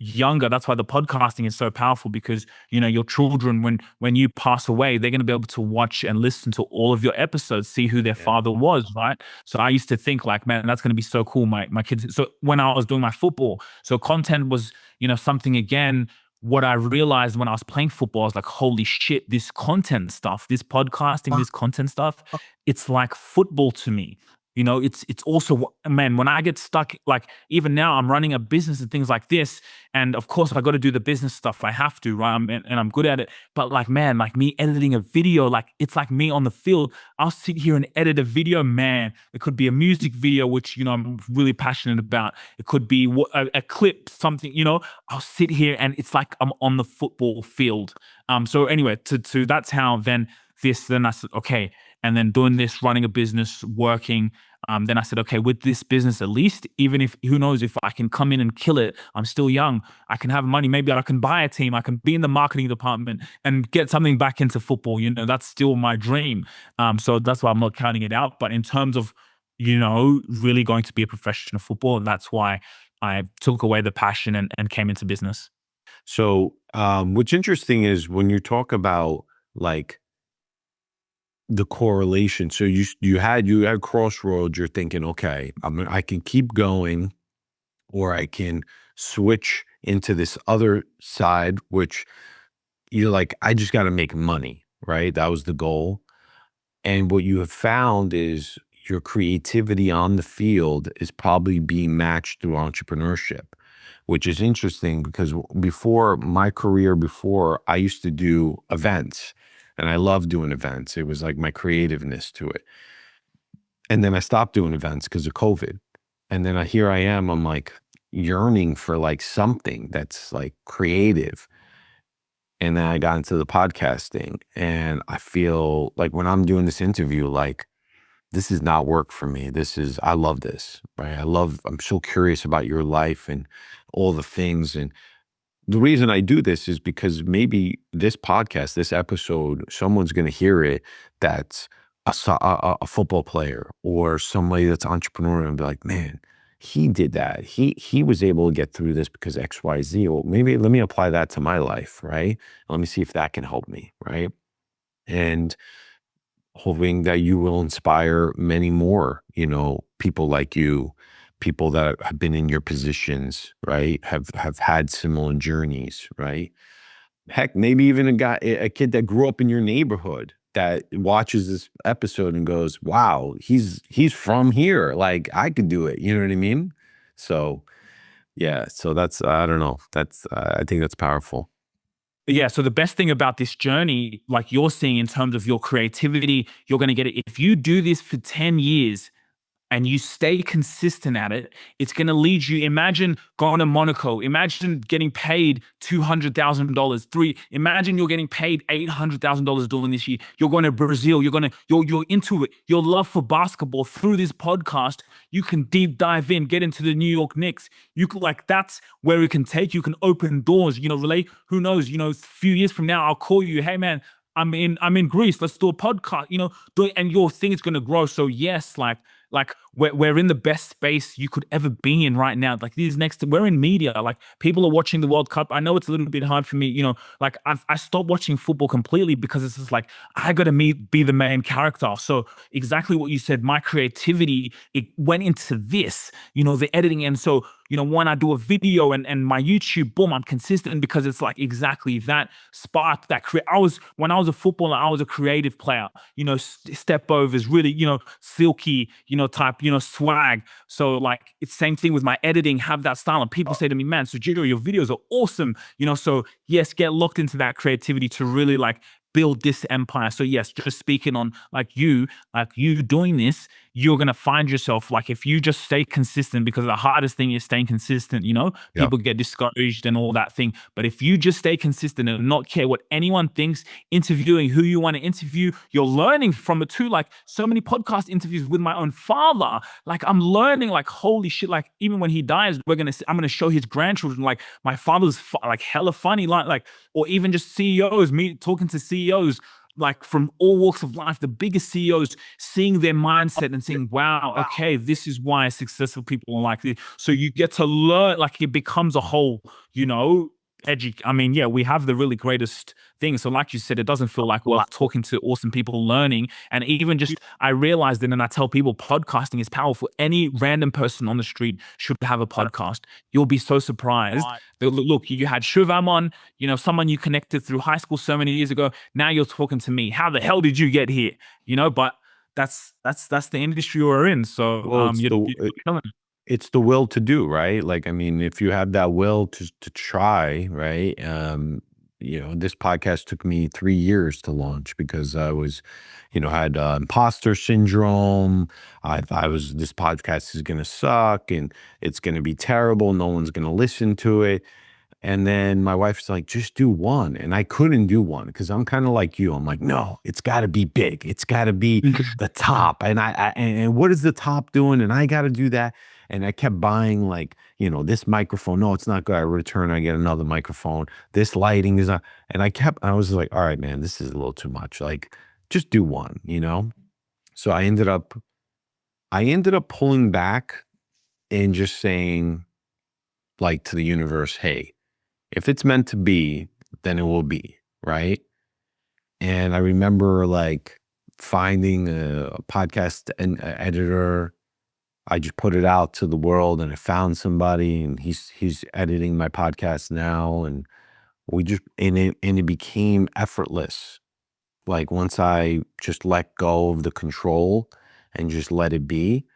younger, that's why the podcasting is so powerful, because your children, when you pass away, they're going to be able to watch and listen to all of your episodes, see who their Yeah. father was, right? So I used to think like, man, that's going to be so cool. My kids. So when I was doing my football, so content was something, again, what I realized when I was playing football, I was like, holy shit, this content stuff, this podcasting, this content stuff, it's like football to me. It's also, man, when I get stuck, like even now I'm running a business and things like this. And of course I got to do the business stuff. I have to, right? And I'm good at it. But like, man, like me editing a video, like it's like me on the field. I'll sit here and edit a video, man. It could be a music video, which, I'm really passionate about. It could be a clip, something, I'll sit here and it's like I'm on the football field. So anyway, to that's how then I said, okay. And then doing this, running a business, working. Then I said, okay, with this business, at least, even if, who knows, if I can come in and kill it, I'm still young. I can have money. Maybe I can buy a team. I can be in the marketing department and get something back into football. That's still my dream. So that's why I'm not counting it out. But in terms of, really going to be a professional footballer, that's why I took away the passion and came into business. So, what's interesting is when you talk about like the correlation. So you had crossroads. You're thinking, okay, I can keep going, or I can switch into this other side, which you're like, I just got to make money, right? That was the goal. And what you have found is your creativity on the field is probably being matched through entrepreneurship, which is interesting because before my career, I used to do events and I loved doing events. It was like my creativeness to it. And then I stopped doing events because of COVID. And then here I am, I'm like yearning for like something that's like creative. And then I got into the podcasting, and I feel like when I'm doing this interview, like this is not work for me. I love this, right? I'm so curious about your life and all the things. And the reason I do this is because maybe this podcast, this episode, someone's going to hear it that's a football player or somebody that's entrepreneurial and be like, man, he did that. He was able to get through this because X, Y, Z. Well, maybe let me apply that to my life, right? Let me see if that can help me, right? And hoping that you will inspire many more, people like you, people that have been in your positions, right? Have had similar journeys, right? Heck, maybe even a kid that grew up in your neighborhood that watches this episode and goes, wow, he's from here. Like I could do it. You know what I mean? So yeah, so that's, I don't know. I think that's powerful. Yeah. So the best thing about this journey, like you're seeing in terms of your creativity, you're going to get it. If you do this for 10 years, and you stay consistent at it, it's going to lead you. Imagine going to Monaco. Imagine getting paid $200,000. Imagine you're getting paid $800,000 doing this year. You're going to Brazil. You're into it. Your love for basketball through this podcast. You can deep dive in, get into the New York Knicks. You can that's where it can take you. Can open doors. Relate. Who knows? A few years from now, I'll call you. Hey man, I'm in Greece. Let's do a podcast. And your thing is going to grow. So yes, like we're in the best space you could ever be in right now. Like we're in media. Like people are watching the World Cup. I know it's a little bit hard for me, like I stopped watching football completely because it's just like, I got to be the main character. So exactly what you said, my creativity, it went into this, the editing. And so, when I do a video and my YouTube, boom, I'm consistent because it's like exactly that spark that when I was a footballer, I was a creative player, step overs, really, silky, type, swag. So like it's same thing with my editing, have that style. And people say to me, man, Sugira, your videos are awesome. So yes, get locked into that creativity to really like build this empire. So yes, just speaking on like you doing this, you're going to find yourself, like, if you just stay consistent, because the hardest thing is staying consistent, Yep. people get discouraged and all that thing. But if you just stay consistent and not care what anyone thinks, interviewing who you want to interview, you're learning from it too. Like, so many podcast interviews with my own father, like, I'm learning, like, holy shit, like, even when he dies, I'm gonna show his grandchildren, like, my father's like hella funny, like, or even just CEOs, me talking to CEOs, like, from all walks of life, the biggest CEOs, seeing their mindset and saying, wow, okay, this is why successful people are like this. So you get to learn, like, it becomes a whole, I mean, yeah, we have the really greatest thing. So like you said, it doesn't feel like we're talking to awesome people, learning. And even just, I realized it, and I tell people, podcasting is powerful. Any random person on the street should have a podcast. You'll be so surprised. Look, you had Shivam on, someone you connected through high school so many years ago. Now you're talking to me. How the hell did you get here? But that's the industry we're in. So Well, you're killing it. it's the will to do, right? Like, I mean, if you have that will to try, right? This podcast took me 3 years to launch because I was, had imposter syndrome. I was, this podcast is going to suck and it's going to be terrible. No one's going to listen to it. And then my wife's like, just do one. And I couldn't do one because I'm kind of like you. I'm like, no, it's got to be big. It's got to be the top. And and what is the top doing? And I got to do that. And I kept buying, like, this microphone. No, it's not good. I return, I get another microphone. This lighting is not. And I was like, all right, man, this is a little too much. Like, just do one, So I ended up pulling back and just saying, like, to the universe, hey, if it's meant to be, then it will be, right? And I remember, like, finding a podcast editor. I just put it out to the world, and I found somebody, and he's editing my podcast now, and it became effortless. Like, once I just let go of the control and just let it be,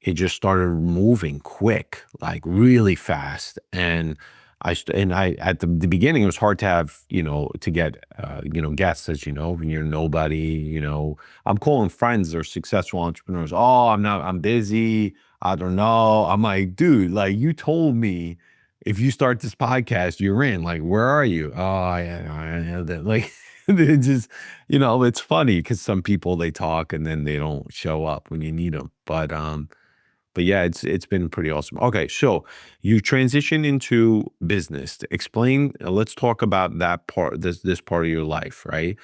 it just started moving quick, like, really fast. And I at the beginning, it was hard to have, to get, guests, as when you're nobody, I'm calling friends or successful entrepreneurs. Oh, I'm busy. I don't know. I'm like, dude, like, you told me if you start this podcast, you're in. Like, where are you? Oh, yeah, like, it just, it's funny because some people, they talk and then they don't show up when you need them. But yeah, it's been pretty awesome. Okay, so you transition into business. Explain. Let's talk about that part. This part of your life, right?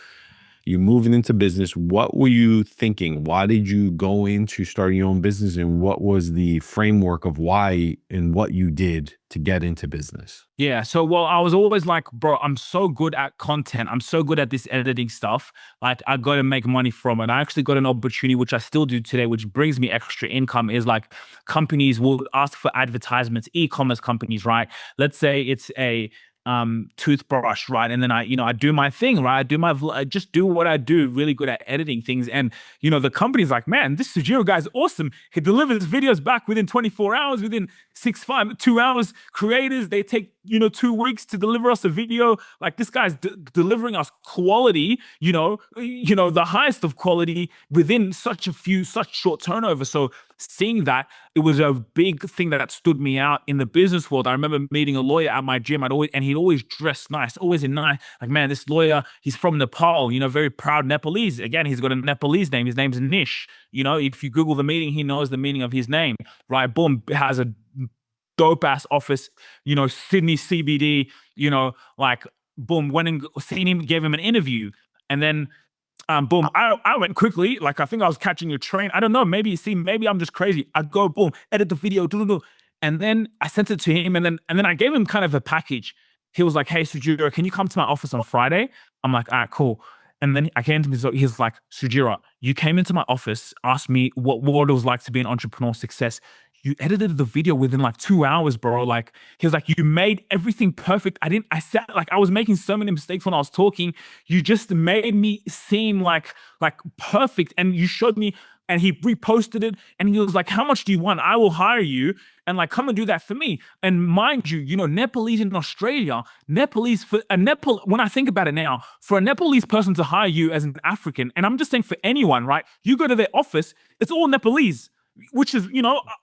You moving into business. What were you thinking? Why did you go into starting your own business, and what was the framework of why and what you did to get into business? Yeah. So, well, I was always like, bro, I'm so good at content. I'm so good at this editing stuff. Like, I got to make money from it. I actually got an opportunity, which I still do today, which brings me extra income, is like, companies will ask for advertisements, e-commerce companies, right? Let's say it's a toothbrush, right? And then I do my thing, right? I just do what I do, really good at editing things. And, the company's like, man, this Sugira guy's awesome. He delivers videos back within 24 hours, within 2 hours. Creators, they take, 2 weeks to deliver us a video. Like, this guy's delivering us quality, the highest of quality within such short turnover. So seeing that, it was a big thing that stood me out in the business world. I remember meeting a lawyer at my gym. He'd always dressed nice, always in nice. Like, man, this lawyer, he's from Nepal, very proud Nepalese. Again, he's got a Nepalese name. His name's Nish. If you Google the meaning, he knows the meaning of his name, right? Boom, has a dope ass office, Sydney CBD, like, boom, went and seen him, gave him an interview. And then boom, I went quickly. Like, I think I was catching a train. I don't know. Maybe I'm just crazy. I go, boom, edit the video, and then I sent it to him. And then I gave him kind of a package. He was like, hey, Sugira, can you come to my office on Friday? I'm like, all right, cool. And then I came to him. So he's like, Sugira, you came into my office, asked me what it was like to be an entrepreneur success. You edited the video within like 2 hours, bro. Like, he was like, you made everything perfect. I was making so many mistakes when I was talking. You just made me seem like perfect. And you showed me and he reposted it, and he was like, how much do you want? I will hire you, and like, come and do that for me. And mind you, Nepalese in Australia, when I think about it now, for a Nepalese person to hire you as an African, and I'm just saying for anyone, right? You go to their office, it's all Nepalese, which is,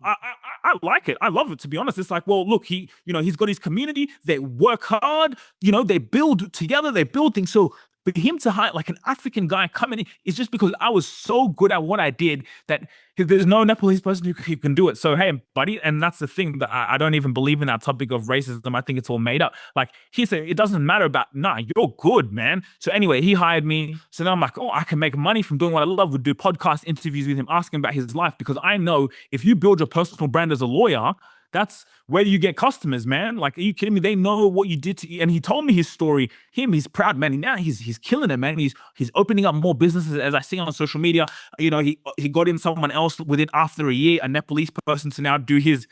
I like it. I love it, to be honest. It's like, well, look, he's got his community. They work hard, they build together, they build things. So for him to hire like an African guy coming in is just because I was so good at what I did that there's no Nepalese person who can do it. So, hey, buddy, and that's the thing that I don't even believe in that topic of racism. I think it's all made up. Like he said, it doesn't matter about, nah, you're good, man. So anyway, he hired me. So now I'm like, oh, I can make money from doing what I love. Would do podcast interviews with him, asking about his life, because I know if you build your personal brand as a lawyer, that's where you get customers, man. Like, are you kidding me? They know what you did to, and he told me his story. He's proud, man. Now he's killing it, man. He's opening up more businesses, as I see on social media. He got in someone else within after a year, a Nepalese person, to now do his,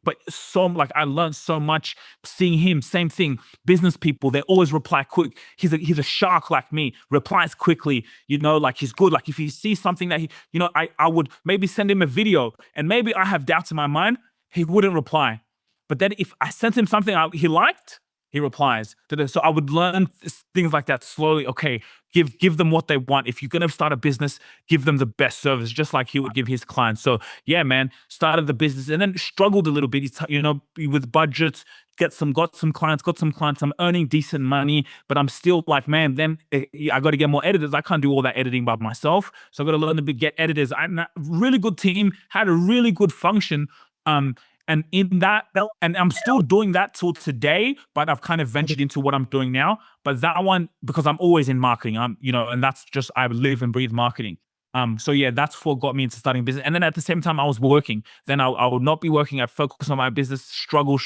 but I learned so much seeing him. Same thing. Business people, they always reply quick. He's a shark like me, replies quickly. Like he's good. Like if he sees something that I would maybe send him a video, and maybe I have doubts in my mind, he wouldn't reply. But then if I sent him something he liked, he replies. So I would learn things like that slowly. Okay, give them what they want. If you're going to start a business, give them the best service, just like he would give his clients. So yeah, man, started the business and then struggled a little bit, with budgets, got some clients. I'm earning decent money, but I'm still like, man, then I got to get more editors. I can't do all that editing by myself. So I got to learn to get editors. I'm a really good team, had a really good function. And in that, and I'm still doing that till today, but I've kind of ventured into what I'm doing now. But that one, because I'm always in marketing, and that's just, I live and breathe marketing. So yeah, that's what got me into starting business. And then at the same time, I was working. Then I would not be working. I'd focus on my business, struggle,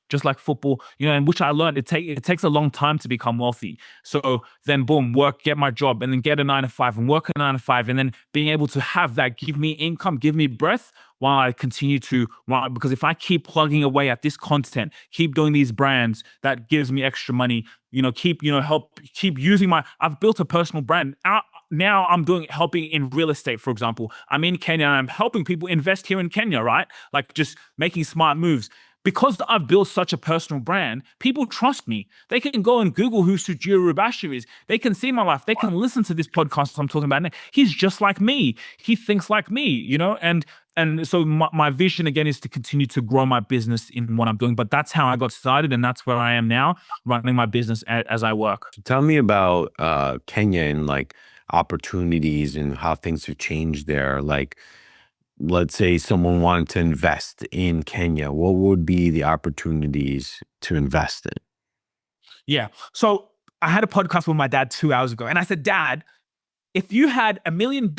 just like football, and which I learned. It takes a long time to become wealthy. So then boom, work, get my job, and then get a 9-to-5 and work a 9-to-5. And then being able to have that give me income, give me breath while I continue to run. Because if I keep plugging away at this content, keep doing these brands that gives me extra money, keep using I've built a personal brand. Now I'm helping in real estate, for example. I'm in Kenya and I'm helping people invest here in Kenya, right? Like just making smart moves. Because I've built such a personal brand, people trust me. They can go and Google who Sugira Rubasha is. They can see my life. They can listen to this podcast I'm talking about now. He's just like me. He thinks like me, and so my vision again is to continue to grow my business in what I'm doing. But that's how I got started, and that's where I am now, running my business as I work. Tell me about Kenya and like opportunities and how things have changed there. Like, let's say someone wanted to invest in Kenya, what would be the opportunities to invest in? Yeah. So I had a podcast with my dad 2 hours ago, and I said, Dad, if you had $1 million,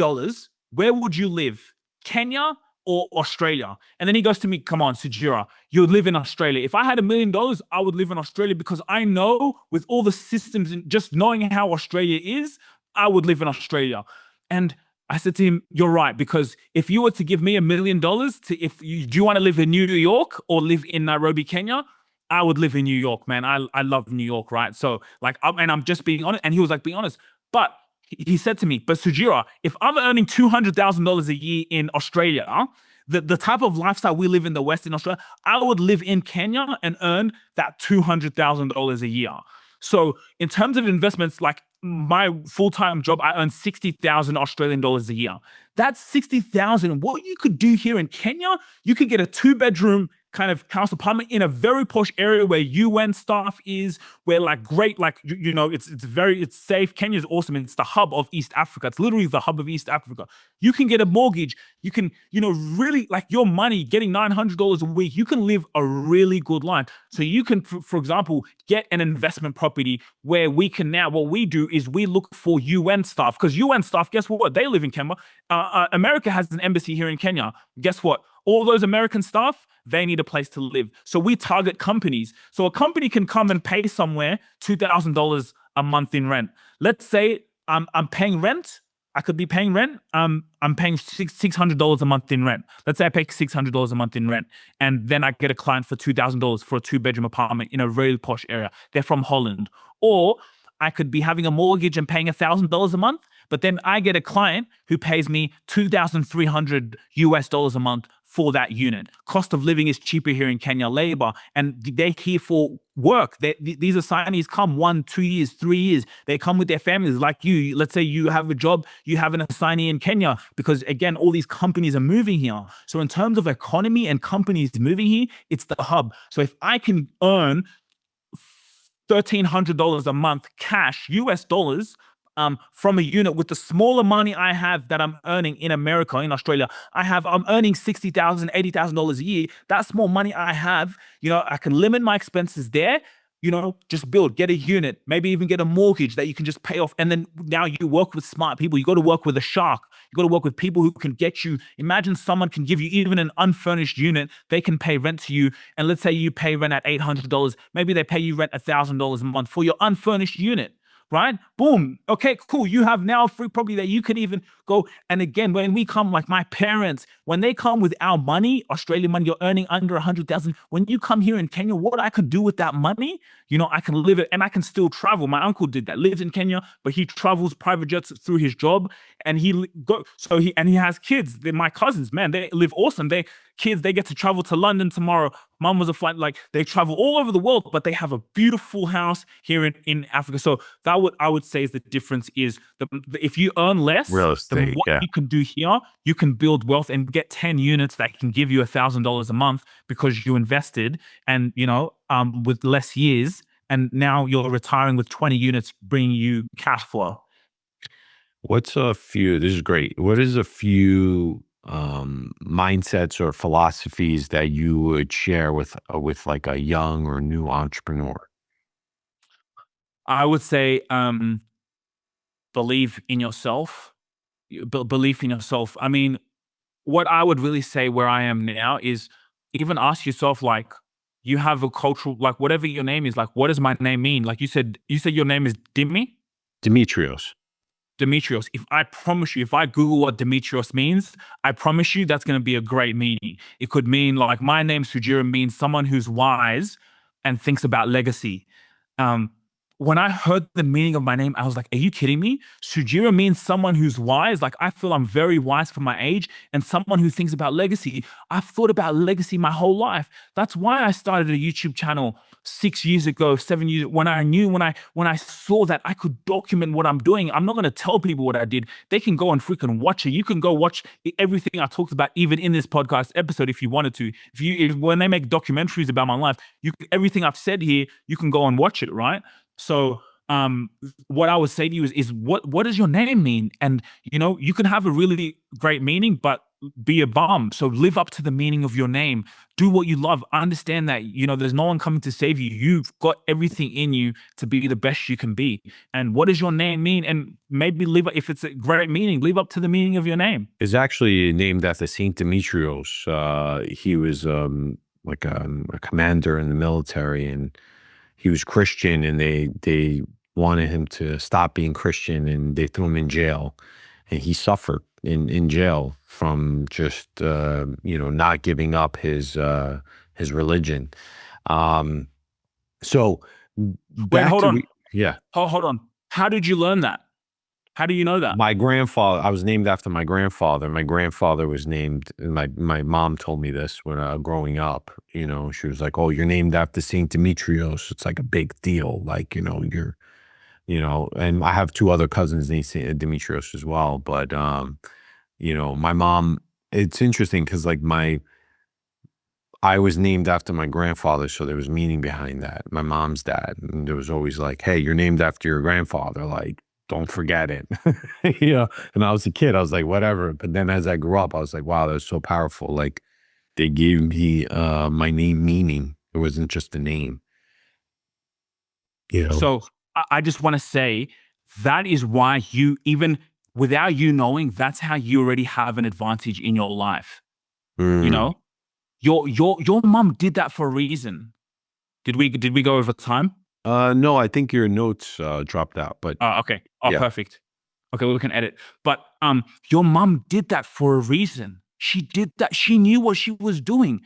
where would you live? Kenya or Australia? And then he goes to me, come on, Sugira, you would live in Australia. If I had $1 million, I would live in Australia, because I know with all the systems and just knowing how Australia is, I would live in Australia. And I said to him, you're right, because if you were to give me $1 million do you want to live in New York or live in Nairobi, Kenya? I would live in New York, man. I love New York, right? So like, and I'm just being honest. And he was like, be honest. But he said to me, but Sugira, if I'm earning $200,000 a year in Australia, the type of lifestyle we live in the West in Australia, I would live in Kenya and earn that $200,000 a year. So in terms of investments, like my full-time job, I earn 60,000 Australian dollars a year. That's 60,000. What you could do here in Kenya, you could get a 2-bedroom kind of house apartment in a very posh area where UN staff is, where like great, like, it's safe. Kenya is awesome. And it's the hub of East Africa. It's literally the hub of East Africa. You can get a mortgage. You can, really like your money, getting $900 a week, you can live a really good life. So you can, for example, get an investment property where we can now, what we do is we look for UN staff, because UN staff, guess what? They live in Kenya. America has an embassy here in Kenya. Guess what? All those American staff, they need a place to live. So we target companies. So a company can come and pay somewhere $2,000 a month in rent. Let's say I'm paying rent. I could be paying rent. I'm paying $600 a month in rent. Let's say I pay $600 a month in rent, and then I get a client for $2,000 for a 2-bedroom apartment in a really posh area. They're from Holland. Or I could be having a mortgage and paying $1,000 a month, But then I get a client who pays me $2,300 a month for that unit. Cost of living is cheaper here in Kenya, labor, and they're here for work. These assignees come 1, 2 years, 3 years. They come with their families like you. Let's say you have a job, you have an assignee in Kenya, because again, all these companies are moving here. So in terms of economy and companies moving here, it's the hub. So if I can earn $1,300 a month cash, US dollars, from a unit with the smaller money I have that I'm earning in America, in Australia, I'm earning $60,000, $80,000 a year. That small money I have, I can limit my expenses there. Just get a unit, maybe even get a mortgage that you can just pay off. And then now you work with smart people. You got to work with a shark. You got to work with people who can get you. Imagine someone can give you even an unfurnished unit. They can pay rent to you. And let's say you pay rent at $800. Maybe they pay you rent $1,000 a month for your unfurnished unit. Right? Boom. Okay, cool. You have now free property that you can even go. And again, when we come, like my parents, when they come with our money, Australian money, you're earning under 100,000. When you come here in Kenya, what I could do with that money, I can live it and I can still travel. My uncle did that, lives in Kenya, but he travels private jets through his job, and he has kids. They're my cousins, man. They live awesome. They get to travel to London tomorrow. Mom was a flight, like they travel all over the world, but they have a beautiful house here in Africa. So I would say is the difference is if you earn less, real estate, what you can do here, you can build wealth and get 10 units that can give you $1,000 a month because you invested, and with less years, and now you're retiring with 20 units bringing you cash flow. This is great. What is a few mindsets or philosophies that you would share with like a young or new entrepreneur? I would say believe in yourself. Belief in yourself. I mean, what I would really say where I am now is even ask yourself, like, you have a cultural, like whatever your name is, like, what does my name mean? Like you said your name is Demetrios. Demetrios. If I Google what Demetrios means, I promise you that's going to be a great meaning. It could mean like my name Sugira means someone who's wise and thinks about legacy. When I heard the meaning of my name, I was like, are you kidding me? Sugira means someone who's wise. Like, I feel I'm very wise for my age, and someone who thinks about legacy. I've thought about legacy my whole life. That's why I started a YouTube channel 6 years ago, 7 years, when I saw that I could document what I'm doing. I'm not going to tell people what I did. They can go and freaking watch it. You can go watch everything I talked about, even in this podcast episode, if you wanted to. When they make documentaries about my life, everything I've said here, you can go and watch it, right? So what I would say to you is what does your name mean? And you can have a really great meaning, but be a bum. So live up to the meaning of your name. Do what you love. Understand that there's no one coming to save you. You've got everything in you to be the best you can be. And what does your name mean? And maybe if it's a great meaning, live up to the meaning of your name. It's actually named after Saint Demetrios. He was like a commander in the military, and he was Christian, and they wanted him to stop being Christian, and they threw him in jail, and he suffered in jail from just not giving up his religion. So wait, hold on. Yeah. Hold on. How did you learn that? How do you know that? My grandfather, I was named after my grandfather. My grandfather was named, my mom told me this when growing up, she was like, oh, you're named after Saint Demetrios. It's like a big deal. Like, you're, and I have 2 other cousins named Saint Demetrios as well. But, my mom, it's interesting because like I was named after my grandfather, so there was meaning behind that. My mom's dad. And there was always like, hey, you're named after your grandfather. Like, don't forget it. And I was a kid, I was like, whatever. But then as I grew up, I was like, wow, that was so powerful. Like, they gave me my name meaning. It wasn't just a name. So I just want to say that is why even without you knowing, that's how you already have an advantage in your life. Your mom did that for a reason. Did we go over time? No, I think your notes dropped out, but okay. Oh, yeah. Perfect. Okay, we can edit. But your mom did that for a reason. She did that. She knew what she was doing.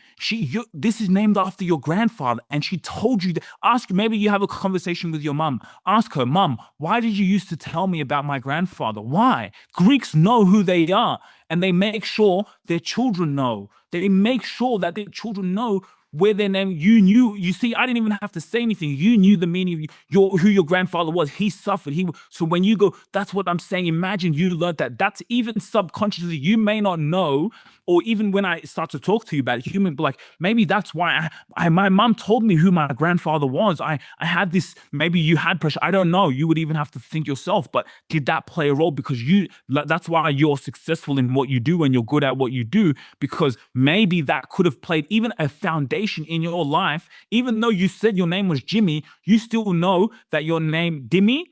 This is named after your grandfather, and she told you that. Ask, maybe you have a conversation with your mom. Ask her, Mom, why did you used to tell me about my grandfather? Why? Greeks know who they are, and they make sure their children know. They make sure that their children know where their name. You knew. You see, I didn't even have to say anything. You knew the meaning of who your grandfather was. He suffered. So when you go, that's what I'm saying. Imagine you learned that. That's even subconsciously. You may not know, or even when I start to talk to you about it, you may be like, maybe that's why my mom told me who my grandfather was. I had this, maybe you had pressure. I don't know. You would even have to think yourself, but did that play a role? Because that's why you're successful in what you do and you're good at what you do, because maybe that could have played even a foundation in your life. Even though you said your name was Jimmy, you still know that your name, Dimmy,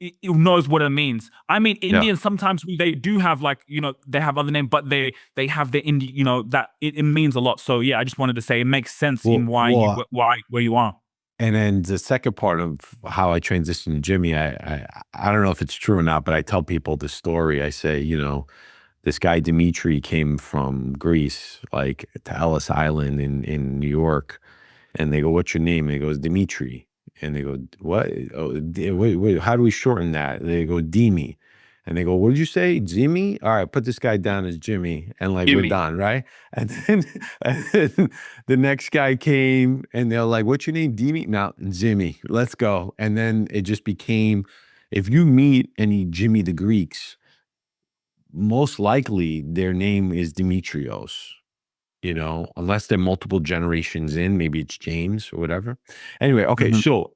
it knows what it means. I mean, Yeah. Indians sometimes they do have like, they have other name, but they have the Indian, that it means a lot. So yeah, I just wanted to say it makes sense in why where you are. And then the second part of how I transitioned to Jimmy, I don't know if it's true or not, but I tell people the story. I say, this guy Dimitri came from Greece, like to Ellis Island in New York, and they go, "What's your name?" And he goes, "Dimitri." And they go, "What? Oh, wait, how do we shorten that?" They go, "Dimi." And they go, "What did you say? Jimmy?" All right, put this guy down as Jimmy, and like we're Jimmy. done, right? And then the next guy came, and they're like, "What's your name?" Dimi. No, Jimmy. Let's go. And then it just became, if you meet any Jimmy the Greeks, most likely their name is Demetrios. Unless they're multiple generations in, maybe it's James or whatever. Anyway, okay, Mhm. so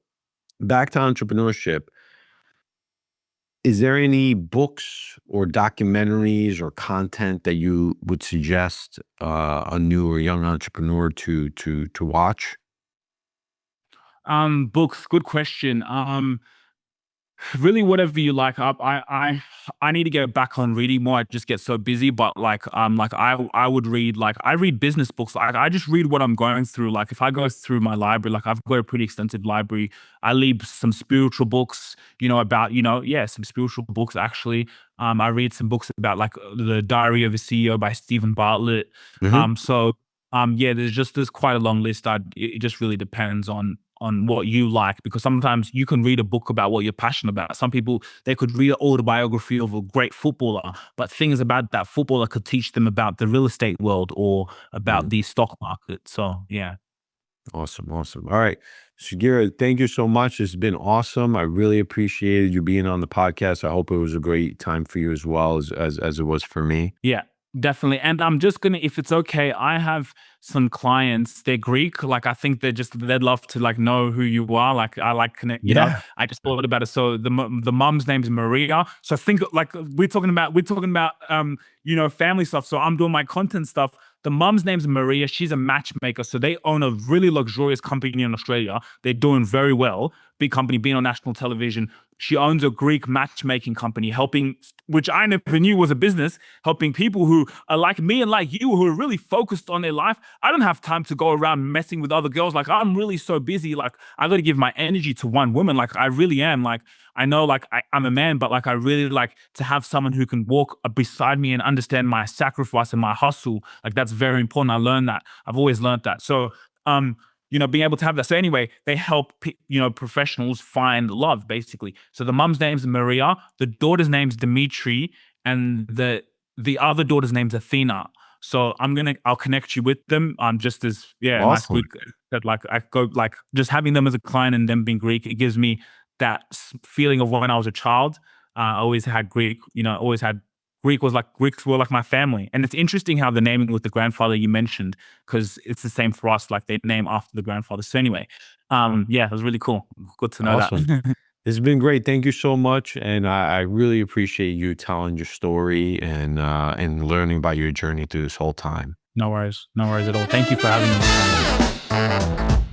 back to entrepreneurship. Is there any books or documentaries or content that you would suggest a new or young entrepreneur to watch? Books, good question. Really, whatever you like. I need to get back on reading more. I just get so busy. But like I would read, like I read business books. I just read what I'm going through. Like if I go through my library, like I've got a pretty extensive library. I read some spiritual books, about yeah, some spiritual books actually. I read some books about like the Diary of a CEO by Stephen Bartlett. Hmm. So yeah, there's quite a long list. It just really depends on what you like, because sometimes you can read a book about what you're passionate about. Some people, they could read an autobiography of a great footballer, but things about that footballer could teach them about the real estate world or about the stock market. So yeah. Awesome, awesome. All right, Sugira, thank you so much. It's been awesome. I really appreciated you being on the podcast. I hope it was a great time for you as well as it was for me. Yeah, definitely. And I'm just gonna, if it's okay, I have some clients, they're Greek. Like I think they'd love to like know who you are. Like I like connect, Yeah. I just thought about it. So the mom's name is Maria. So think like we're talking about family stuff. So I'm doing my content stuff. The mom's name's Maria. She's a matchmaker. So they own a really luxurious company in Australia. They're doing very well. Big company, being on national television. She owns a Greek matchmaking company, which I never knew was a business, helping people who are like me and like you, who are really focused on their life. I don't have time to go around messing with other girls. Like I'm really so busy. Like I got to give my energy to one woman. Like I really am. Like I know, like I'm a man, but like I really like to have someone who can walk beside me and understand my sacrifice and my hustle. Like that's very important. I learned that. I've always learned that. So, being able to have that. So anyway, they help professionals find love, basically. So the mom's name's Maria, the daughter's name's Dimitri, and the other daughter's name's Athena. So I'll connect you with them. Just as yeah, nice Greek, Awesome. that like I go like just having them as a client and them being Greek, it gives me that feeling of when I was a child. I always had Greek, always had Greeks were like my family. And it's interesting how the naming with the grandfather you mentioned, because it's the same for us, like they name after the grandfather. So anyway, yeah, it was really cool. Good to know Awesome. that. This has been great. Thank you so much. And I really appreciate you telling your story and learning about your journey through this whole time. No worries. No worries at all. Thank you for having me.